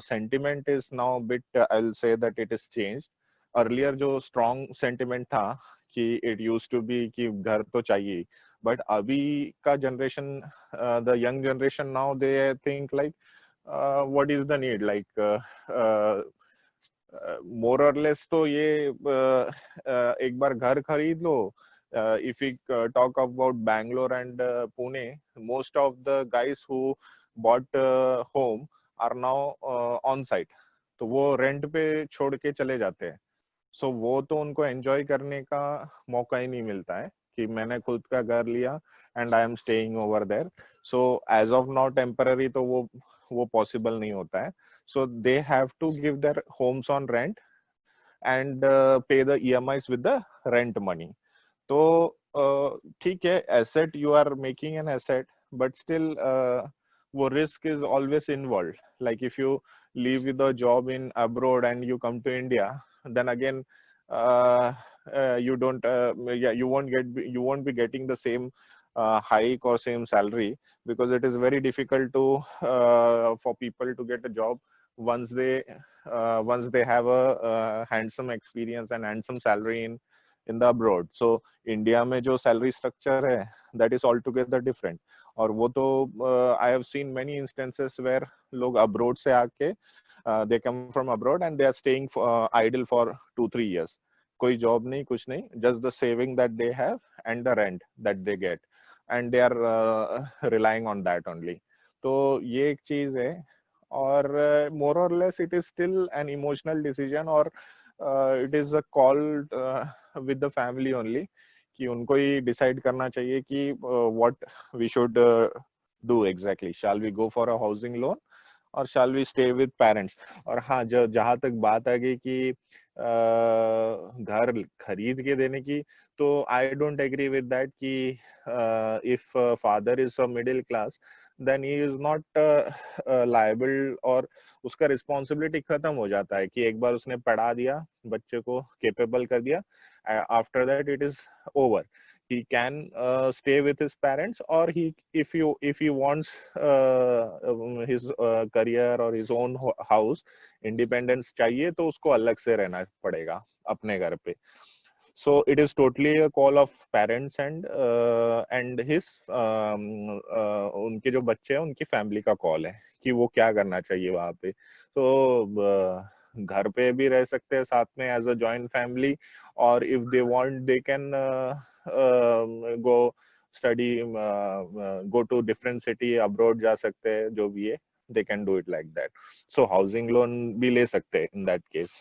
sentiment is now a bit, I'll say that it is changed. Earlier जो strong sentiment था कि it used to be कि घर तो चाहिए, but अभी का generation, the young generation now, they think like what is the need, like more or less तो ये एक बार घर खरीद लो. If we talk about Bangalore and Pune, most of the guys who bought home are now on site, तो वो rent पे छोड़ के चले जाते हैं. सो वो तो उनको एंजॉय करने का मौका ही नहीं मिलता है कि मैंने खुद का घर लिया and I am staying over there. So as of now temporary तो वो पॉसिबल नहीं होता है. So they have to give their homes on rent and pay the EMIs with the rent money. तो ठीक है, asset you are making an asset, but still वो risk is always involved. Like if you leave with a job in abroad and you come to India, then again you don't you won't be getting the same hike or same salary, because it is very difficult to for people to get a job once they have a handsome experience and handsome salary in the abroad. So India में जो salary structure है, that is altogether different. और वो तो I have seen many instances where लोग abroad से आके they come from abroad and they are staying idle for 2-3 years. कोई job नहीं, कुछ नहीं, just the saving that they have and the rent that they get, and they are relying on that only. तो ये एक चीज है. और more or less it is still an emotional decision, or it is a call with the family only कि उनको ही decide करना चाहिए कि what we should do exactly, shall we go for a housing loan और shall we stay with parents. और हाँ, जहाँ तक बात आ गई कि घर खरीद के देने की, तो I don't agree with that कि if father is a middle class then he is not liable, और उसका रिस्पॉन्सिबिलिटी खत्म हो जाता है कि एक बार उसने पढ़ा दिया, बच्चे को केपेबल कर दिया, after that it is over. He can stay with his parents, or if he wants his career or his own house, independence चाहिए तो उसको अलग से रहना पड़ेगा अपने घर पे। So it is totally a call of parents and his उनके जो बच्चे हैं उनकी फैमिली का कॉल है कि वो क्या करना चाहिए वहाँ पे। तो घर पे भी रह सकते हैं साथ में एज अ जॉइंट फैमिली, और if they want they can go study, go to different city, abroad जा सकते हैं, जो भी है they can do it like that. So housing loan भी ले सकते हैं in that case.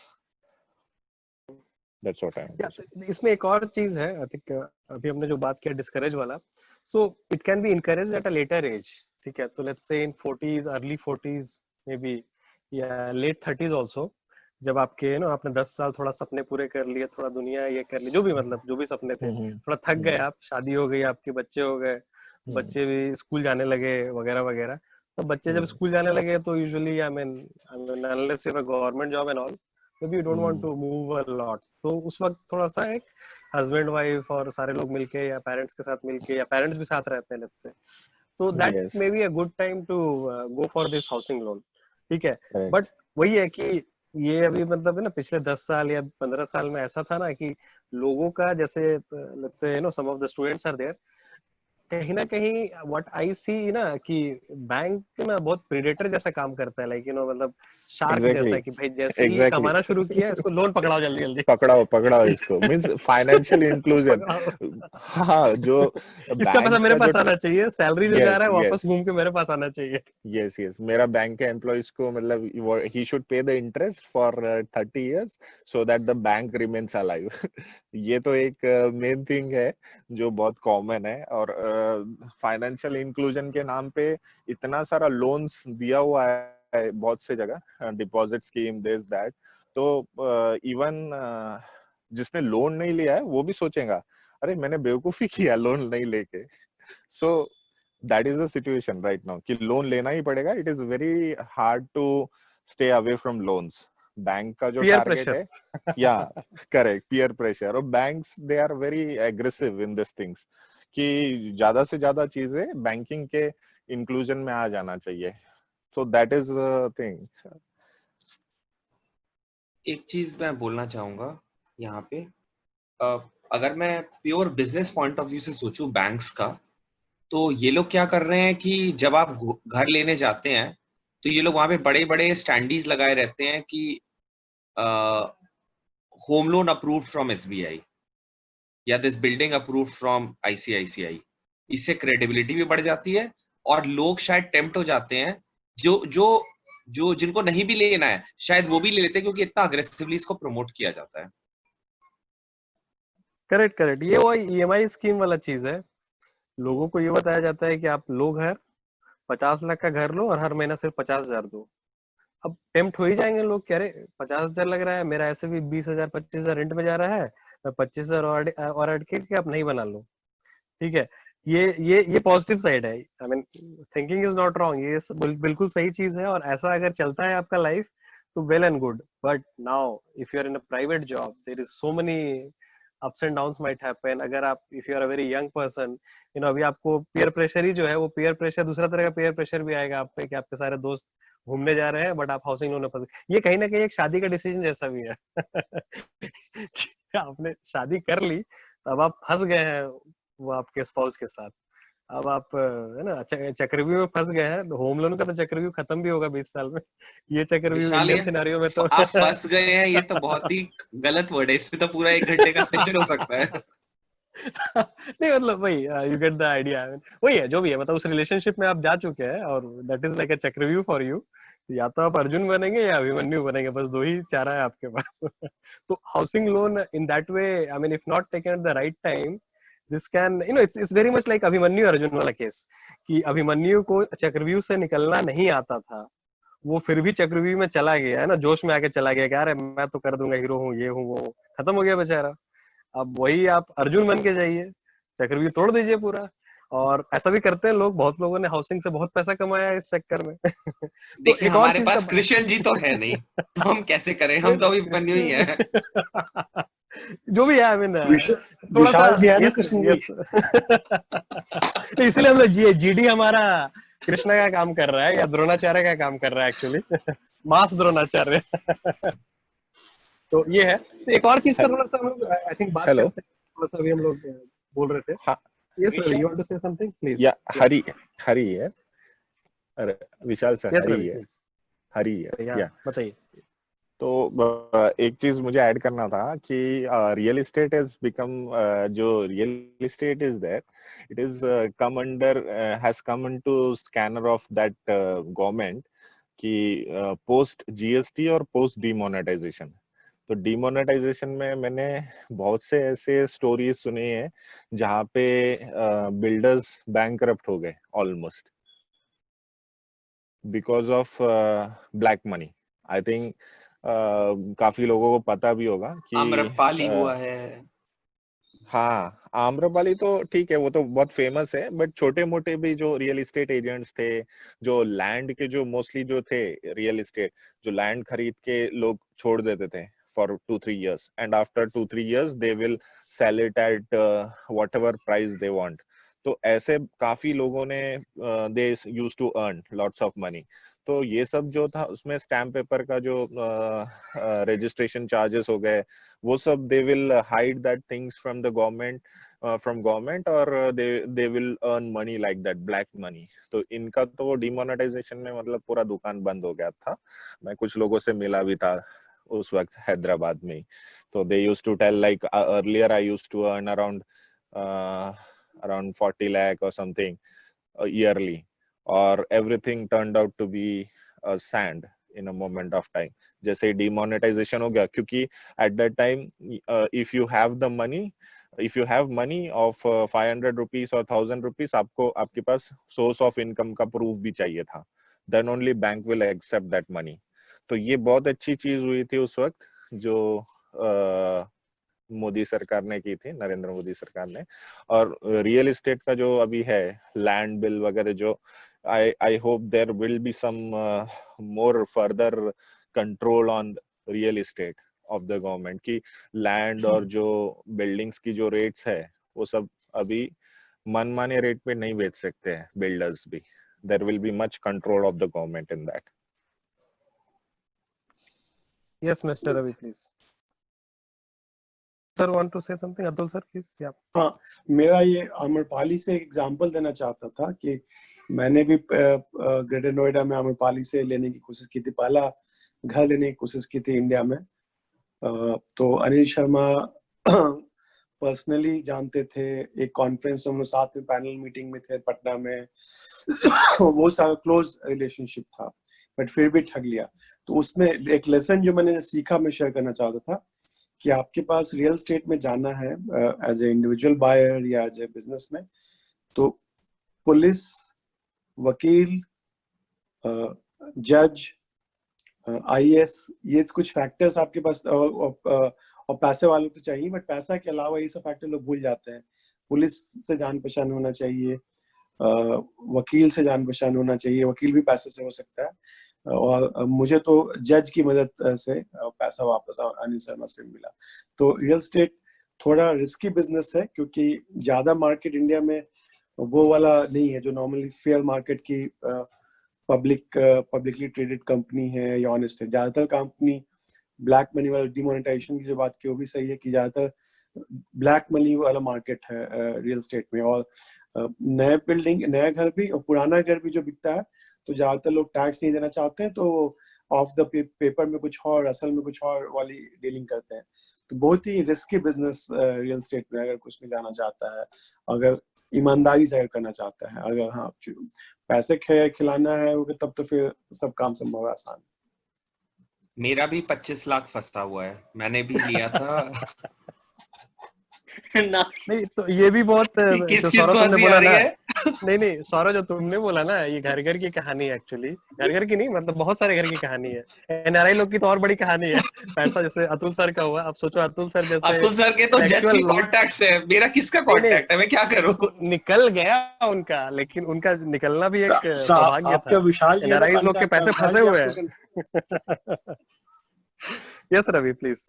That's what I am. इसमें एक और चीज है, आई थिंक अभी हमने जो बात किया डिस्करेज वाला, so it can be encourage at a later age, ठीक है। तो let's say in 40s, early 40s may be, या लेट 30s आल्सो, जब आपके नो आपने 10 साल थोड़ा सपने पूरे कर लिए, थोड़ा दुनिया ये कर ली, जो भी मतलब जो भी सपने थे, थोड़ा थक गए आप, शादी हो गई, आपके बच्चे हो गए, बच्चे भी स्कूल जाने लगे वगैरह वगैरह। तो बच्चे जब स्कूल जाने लगे तो usually I mean unless you have a government job and all, maybe you don't want to move a lot, तो उस वक्त थोड़ा सा एक हस्बैंड वाइफ और सारे लोग मिलके या पेरेंट्स के साथ मिलके, या पेरेंट्स भी साथ रहते हैं लेट्स से, तो that may be a good time to go for this housing loan, ठीक है। बट वही है कि ये अभी मतलब है ना, पिछले 10 साल या 15 साल में ऐसा था ना कि लोगों का, जैसे let's say some of the students are there, कहीं ना कहीं व्हाट आई सी ना कि बैंक ना बहुत प्रेडेटर जैसा काम करता है, लाइक मतलब शार्क जैसा, कि भाई जैसे ही कमाना शुरू किया इसको लोन पकड़ाओ जल्दी जल्दी, पकड़ाओ इसको, मींस फाइनेंशियल इंक्लूजन। हाँ, जो इसका पैसा मेरे पास आना चाहिए, सैलरी जो जा रहा है वापस yes. घूम के मेरे पास आना चाहिए। यस, मेरा बैंक के एम्प्लॉइज को मतलब he should pay the interest for 30 years so that the bank remains alive. ये तो एक मेन थिंग है जो बहुत कॉमन है, और फाइनेंशियल इंक्लूजन के नाम पे इतना सारा लोन्स दिया हुआ है बहुत से जगह, डिपॉजिट स्कीम, दिस दैट। तो इवन जिसने लोन नहीं लिया है वो भी सोचेगा, अरे मैंने बेवकूफी किया लोन नहीं लेके। So that is the situation right now कि लोन लेना ही पड़ेगा। It is very hard to stay away from loans. Bank का जो टारगेट है, या करेक्ट, पीयर प्रेशर, और banks they are very aggressive in this things कि ज्यादा से ज्यादा चीजें बैंकिंग के इंक्लूजन में आ जाना चाहिए। सो दैट इज थिंग। एक चीज मैं बोलना चाहूंगा यहाँ पे, अगर मैं pure business point of view से सोचूं बैंक्स का, तो ये लोग क्या कर रहे हैं कि जब आप घर लेने जाते हैं तो ये लोग वहां पे बड़े बड़े स्टैंडीज लगाए रहते हैं कि home loan approved from SBI या this building approved from ICICI। इससे क्रेडिबिलिटी भी बढ़ जाती है और लोग शायद टेम्प्ट हो जाते हैं, जो जिनको नहीं भी लेना है शायद वो भी ले लेते हैं, क्योंकि इतना अग्रेसिवली इसको प्रमोट किया जाता है। करेक्ट, ये वो EMI स्कीम वाला चीज है। लोगों को ये बताया जाता है कि आप लो घर, 50 लाख का घर लो और हर महीना सिर्फ 50,000 दो। अब टेम्प्ट हो ही जाएंगे लोग, कह रहे 50,000 लग रहा है, मेरा ऐसे भी 20,000 25,000 रेंट में जा रहा है, मैं 25,000 और ऐड के आप नहीं बना लो, ठीक है। ये पॉजिटिव साइड है। I mean thinking is not wrong, ये बिल्कुल सही चीज है, और ऐसा अगर चलता है आपका लाइफ तो well and good. But now if you are in a private job, there is so many ups and downs might happen. अगर आप if you are a very young person, अभी आपको पीयर प्रेशर ही जो है वो peer pressure, दूसरा तरह का पीयर प्रेशर भी आएगा आप पे कि आपके सारे दोस्त घूमने जा रहे हैं बट आप हाउसिंग लोन में फंसे। ये कहीं ना कहीं एक शादी का डिसीजन जैसा भी है। आपने शादी कर ली, अब आप फंस गए हैं वो आपके स्पाउस के साथ। अब आप है ना चक्रव्यूह में फंस गए हैं। होम लोन का तो चक्रव्यूह खत्म भी होगा 20 साल में, ये चक्रव्यूह इंडियन सिनेरियो में तो आप फंस गए हैं, ये तो बहुत ही गलत वर्ड है, इस पे तो पूरा 1 घंटे का सेशन हो सकता है। नहीं मतलब वही, यू गेट द आइडिया। वही है जो भी है, मतलब उस रिलेशनशिप में आप जा चुके हैं और दैट इज लाइक अ चक्रव्यूह फॉर यू। या तो आप अर्जुन बनेंगे या अभिमन्यु बनेंगे, बस 2 ही चारा है आपके पास। तो housing loan in that way, I mean if not taken at the right time, this can it's very much like Abhimanyu Arjun वाला केस, कि अभिमन्यु को चक्रव्यूह से निकलना नहीं आता था, वो फिर भी चक्रव्यूह में चला गया है ना, जोश में आके चला गया कि अरे मैं तो कर दूंगा, हीरो हूँ, ये हूँ, वो, खत्म हो गया बेचारा। अब वही आप अर्जुन बन के जाइए, चक्रव्यूह तोड़ दीजिए पूरा। और ऐसा भी करते हैं लोग, बहुत लोगों ने हाउसिंग से बहुत पैसा कमाया है इस चक्कर में। तो देखिए एक और हमारे चीज पास कृष्ण जी तो है नहीं, तो हम कैसे करें, हम तो अभी बन्यू ही है। जो भी है, आई मीन थोड़ा सा विशाल जी है ना यस कृष्ण जी। यस इसलिए हम लोग जीडी हमारा कृष्णा का काम कर रहा है या द्रोणाचार्य का काम कर रहा है एक्चुअली, मास द्रोणाचार्य। तो ये है। तो एक और चीज का थोड़ा सा हम लोग आई थिंक बात हेलो, करते हैं, थोड़ा सा भी हम लोग बोल रहे थे। हाँ, yes Ravi, you want to say something please? या हरी है, अरे विशाल सर, यस हरी रवि है, प्लीज, हरी है, या बताइए। तो एक चीज मुझे ऐड करना था कि रियल एस्टेट इज बिकम, जो real estate is there, it is come under, has come into scanner of that government कि पोस्ट जीएसटी और पोस्ट डीमोनेटाइजेशन। तो डीमोनेटाइजेशन में मैंने बहुत से ऐसे स्टोरीज सुने हैं जहाँ पे बिल्डर्स बैंकरप्ट हो गए almost because of black money. I think काफी लोगों को पता भी होगा कि आम्रपाली हुआ है। हाँ, आम्रपाली तो ठीक है, वो तो बहुत फेमस है, बट छोटे मोटे भी जो रियल एस्टेट एजेंट्स थे, जो लैंड के जो मोस्टली जो थे रियल एस्टेट, जो लैंड खरीद के लोग छोड़ देते थे for 2-3 years, and after 2-3 years they will sell it at whatever price they want. तो ऐसे काफी लोगों ने they used to earn lots of money. तो ये सब जो था उसमें स्टैम्प पेपर का जो रजिस्ट्रेशन चार्जेस हो गए, वो सब they will hide that things from the government, from government, और they will earn money like that, black money. तो इनका तो डिमोनेटाइजेशन में मतलब पूरा दुकान बंद हो गया था। मैं कुछ लोगों से मिला भी था उस वक्त हैदराबाद में ही। तो they used to tell like earlier I used to earn around 40 lakh or something yearly, or everything turned out to be sand in a moment of time. जैसे डिमोनेटाइजेशन हो गया, क्योंकि at that time if you have the money, if you have money of 500 rupees or 1000 rupees, आपको आपके पास source of income का proof भी चाहिए था, then only bank will accept that money. तो ये बहुत अच्छी चीज हुई थी उस वक्त, जो मोदी सरकार ने की थी, नरेंद्र मोदी सरकार ने। और रियल एस्टेट का जो अभी है लैंड बिल वगैरह, जो I hope there will be some more further control on real estate of the government, की लैंड और जो बिल्डिंग्स की जो रेट्स है वो सब अभी मनमाने रेट पे नहीं बेच सकते हैं बिल्डर्स भी। There will be much control of the government in that. Yes mister Ravi please. Sir want to say something? Atul sir please. या हाँ, मेरा ये आम्रपाली से एक एग्जांपल देना चाहता था कि मैंने भी ग्रेटर नोएडा में आम्रपाली से लेने की कोशिश की थी, पहला घर लेने की कोशिश की थी इंडिया में। तो अनिल शर्मा पर्सनली जानते थे, एक कॉन्फ्रेंस में हम लोग साथ में पैनल मीटिंग में थे पटना में। वो सारा क्लोज रिलेशनशिप था, बट फिर भी ठग लिया। तो उसमें एक लेसन जो मैंने सीखा मैं शेयर करना चाहता था कि आपके पास रियल एस्टेट में जाना है एज ए इंडिविजुअल बायर या एज ए बिजनेस में, तो पुलिस, वकील, जज, आईएएस, ये कुछ फैक्टर्स आपके पास, और पैसे वाले तो चाहिए, बट पैसा के अलावा ये सब फैक्टर लोग भूल जाते हैं। पुलिस से जान पहचान होना चाहिए, वकील से जान पहचान होना चाहिए, वकील भी पैसे से हो सकता है। और मुझे तो जज की मदद से पैसा वापस अनिल शर्मा से मिला। तो रियल एस्टेट थोड़ा रिस्की बिजनेस है, क्योंकि ज्यादा मार्केट इंडिया में वो वाला नहीं है जो नॉर्मली फेयर मार्केट की पब्लिकली ट्रेडेड कंपनी है या ऑनेस्ट है। ज्यादातर कंपनी ब्लैक मनी वाला, डिमोनेटाइजेशन की जो बात की वो भी सही है कि ज्यादातर ब्लैक मनी वाला मार्केट है रियल एस्टेट में। और नए बिल्डिंग, नया घर भी और पुराना घर भी जो बिकता है, तो ज्यादातर लोग टैक्स नहीं देना चाहते हैं, तो ऑफ द पेपर में कुछ और, असल में कुछ और वाली डीलिंग करते हैं। तो बहुत ही रिस्की बिजनेस रियल एस्टेट में, अगर कुछ में जाना चाहता है, अगर ईमानदारी से करना चाहता है, अगर हाँ पैसे खिलाना है तब तो फिर सब काम संभव है, आसान। मेरा भी 25 लाख फंसा हुआ है, मैंने भी लिया था। ना नहीं तो ये भी बहुत किस जो चीज सौरभ को तुमने हंसी बोला आ रही ना, है? नहीं सौरभ जो तुमने बोला ना, ये घर घर की कहानी है एक्चुअली, घर घर की नहीं मतलब बहुत सारे घर की कहानी है। एनआरआई लोग की तो और बड़ी कहानी है। पैसा जैसे अतुल सर का हुआ, अब सोचो अतुल सर जैसे अतुल सर के तो जज एक्चुअल की लोग, कॉन्टैक्ट्स है, मेरा किसका नहीं कॉन्टैक्ट है, मैं क्या करूं? तो निकल गया उनका, लेकिन उनका निकलना भी एक तो सौभाग्य आपके था। विशाल जी है ना एनआरआई लोग के कांटेक्ट, पैसे विशाल फंसे जी हुए आपको हैं। Yes Ravi please.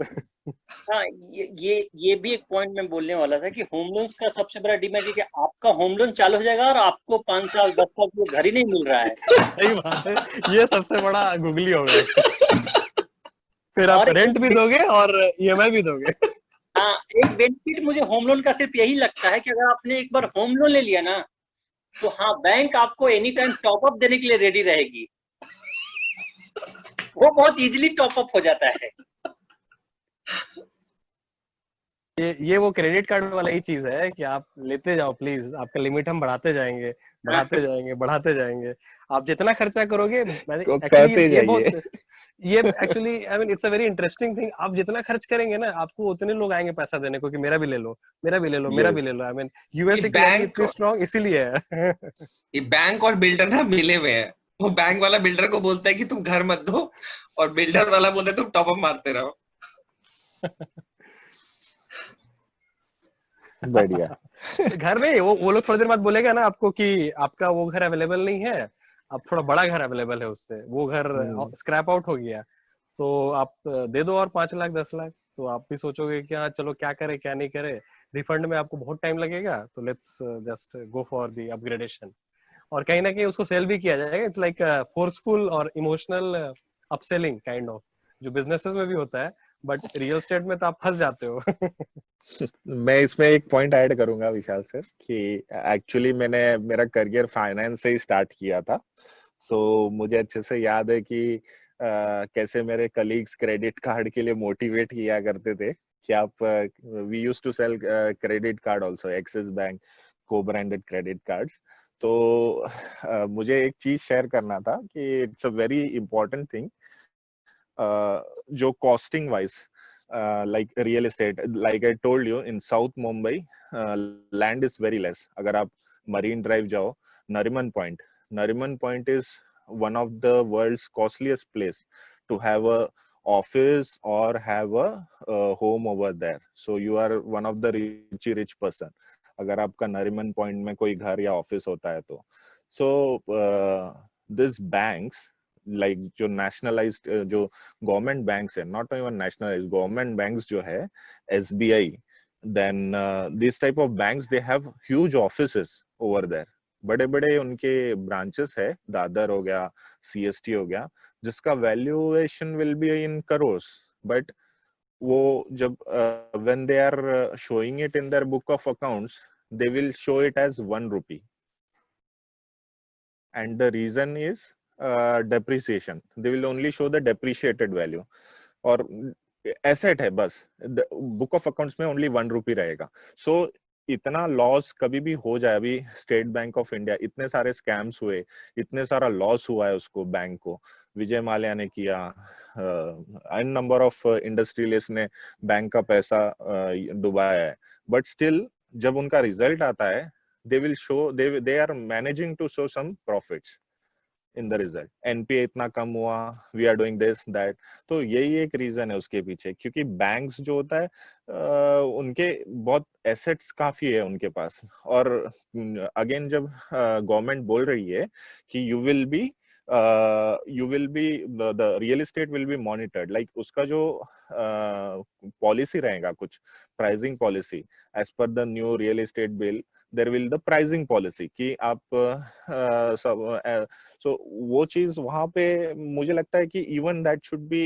हाँ, ये भी एक पॉइंट मैं बोलने वाला था कि होम लोन्स का सबसे बड़ा डिमेरिट है कि आपका होम लोन चालू हो जाएगा और आपको 5 साल 10 साल के लिए घर ही नहीं मिल रहा है। सही बात है, ये सबसे बड़ा गुगली होगा एक्चुअली। फिर आप और रेंट भी दोगे और ईएमआई भी दोगे। हाँ, एक बेनिफिट मुझे होम लोन का सिर्फ यही लगता है कि अगर आपने एक बार होम लोन ले लिया ना, तो हाँ, बैंक आपको एनी टाइम टॉप अप देने के लिए रेडी रहेगी। वो बहुत इजीली टॉप अप हो जाता है। ये वो क्रेडिट कार्ड वाला ही चीज है कि आप लेते जाओ प्लीज, आपका लिमिट हम बढ़ाते जाएंगे, बढ़ाते जाएंगे, बढ़ाते जाएंगे। आप जितना खर्चा करोगे, एक्चुअली कहते ये बहुत, जाइए। ये actually I mean it's a very interesting thing. आप जितना खर्च करेंगे ना, आपको उतने लोग आएंगे पैसा देने को कि मेरा भी ले लो, मेरा भी ले लो, मेरा भी ले यस, लो। आई मीन ये यूएस इकोनॉमी बैंक इतनी स्ट्रांग इसीलिए है। ये बैंक और बिल्डर ना मिले हुए हैं। वो बैंक वाला बिल्डर को बोलता है कि तुम घर मत दो, और बिल्डर वाला बोलता है तुम टॉप अप मारते रहो। बढ़िया। घर नहीं, वो लोग थोड़ी देर बाद बोलेगा ना आपको कि आपका वो घर अवेलेबल नहीं है, अब थोड़ा बड़ा घर अवेलेबल है, उससे वो घर स्क्रैप आउट हो गया, तो आप दे दो और 5 लाख 10 लाख। तो आप भी सोचोगे कि हाँ चलो क्या करे क्या नहीं करे, रिफंड में आपको बहुत टाइम लगेगा, तो let's just go for the upgradation. और कहीं ना कहीं उसको सेल भी किया जाएगा। इट्स लाइक फोर्सफुल और इमोशनल अपसेलिंग काइंड ऑफ, जो बिजनेसेस में भी होता है, बट रियल एस्टेट में तो आप फंस जाते हो। मैं इसमें एक पॉइंट ऐड करूंगा विशाल सर कि एक्चुअली मैंने मेरा करियर फाइनेंस से ही स्टार्ट किया था। सो मुझे अच्छे से याद है कि कैसे मेरे कलीग्स क्रेडिट कार्ड के लिए मोटिवेट किया करते थे कि आप we used to sell credit card also, Axis Bank को ब्रांडेड क्रेडिट कार्ड्स। तो मुझे एक चीज शेयर करना था कि it's a very important thing, जो costing wise like real estate, like I told you in South Mumbai, land is very less. अगर आप Marine Drive जाओ, Nariman Point is one of the world's costliest place to have a office or have a home over there. So you are one of the rich person अगर आपका Nariman Point में कोई घर या office होता है तो। So this banks like जो nationalized जो गवर्नमेंट बैंक्स है, not even nationalized, government banks जो है SBI, then this type of banks they have huge offices over there, बड़े बड़े उनके ब्रांचेस है, दादर हो गया, CST हो गया, जिसका valuation will be in crores, but वो जब when they are showing it in their book of accounts they will show it as 1 rupee, and the reason is depreciation. They will only show the depreciated value, और asset है बस, book of accounts में only 1 rupee रहेगा। सो इतना loss कभी भी हो जाए, अभी स्टेट बैंक ऑफ इंडिया इतने सारे स्कैम्स हुए, इतने सारा लॉस हुआ है उसको, बैंक को विजय माल्या ने किया, एन नंबर ऑफ इंडस्ट्रियलिस्ट ने बैंक का पैसा डुबाया है, बट स्टिल जब उनका रिजल्ट आता है they will show they are managing to show some profits in the result. NPA इतना कम हुआ, we are doing this that, तो यही एक रीजन है उसके पीछे, क्योंकि बैंक्स जो होता है उनके बहुत एसेट्स काफी है उनके पास, और अगेन जब गवर्नमेंट बोल रही है कि you will be the real estate will be monitored, like उसका जो पॉलिसी रहेगा, कुछ pricing policy as per the new real estate bill, there will the pricing policy कि आप सब so वो चीज वहां पे मुझे लगता है कि even that should be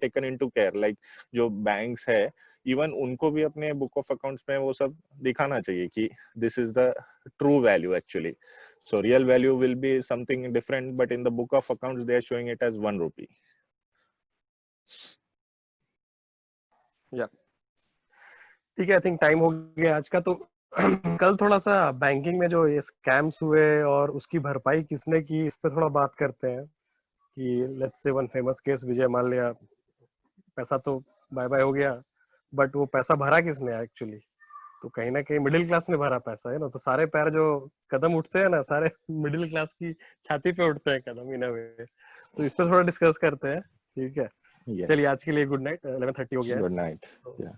taken into care, like जो banks है इवन उनको भी अपने बुक ऑफ अकाउंट्स में वो सब दिखाना चाहिए कि this is the true value actually. So real value will be something different, but in the book of accounts they are showing it as 1 rupee. या ठीक है, आई थिंक टाइम हो गया आज का। तो कल थोड़ा सा बैंकिंग में जो ये स्कैम्स हुए और उसकी भरपाई किसने की, इस पे थोड़ा बात करते हैं कि let's say one famous case Vijay Mallya, पैसा तो बाय बाय हो गया, बट वो पैसा भरा किसने एक्चुअली, तो कहीं ना कहीं मिडिल क्लास ने भरा पैसा है ना, तो सारे पैर जो कदम उठते हैं ना, सारे मिडिल क्लास की छाती पे उठते हैं कदम इन अ वे। तो इस पे थोड़ा डिस्कस करते हैं, ठीक है? Yes. चलिए आज के लिए गुड नाइट, 11:30 हो गया है। Good night. Yeah.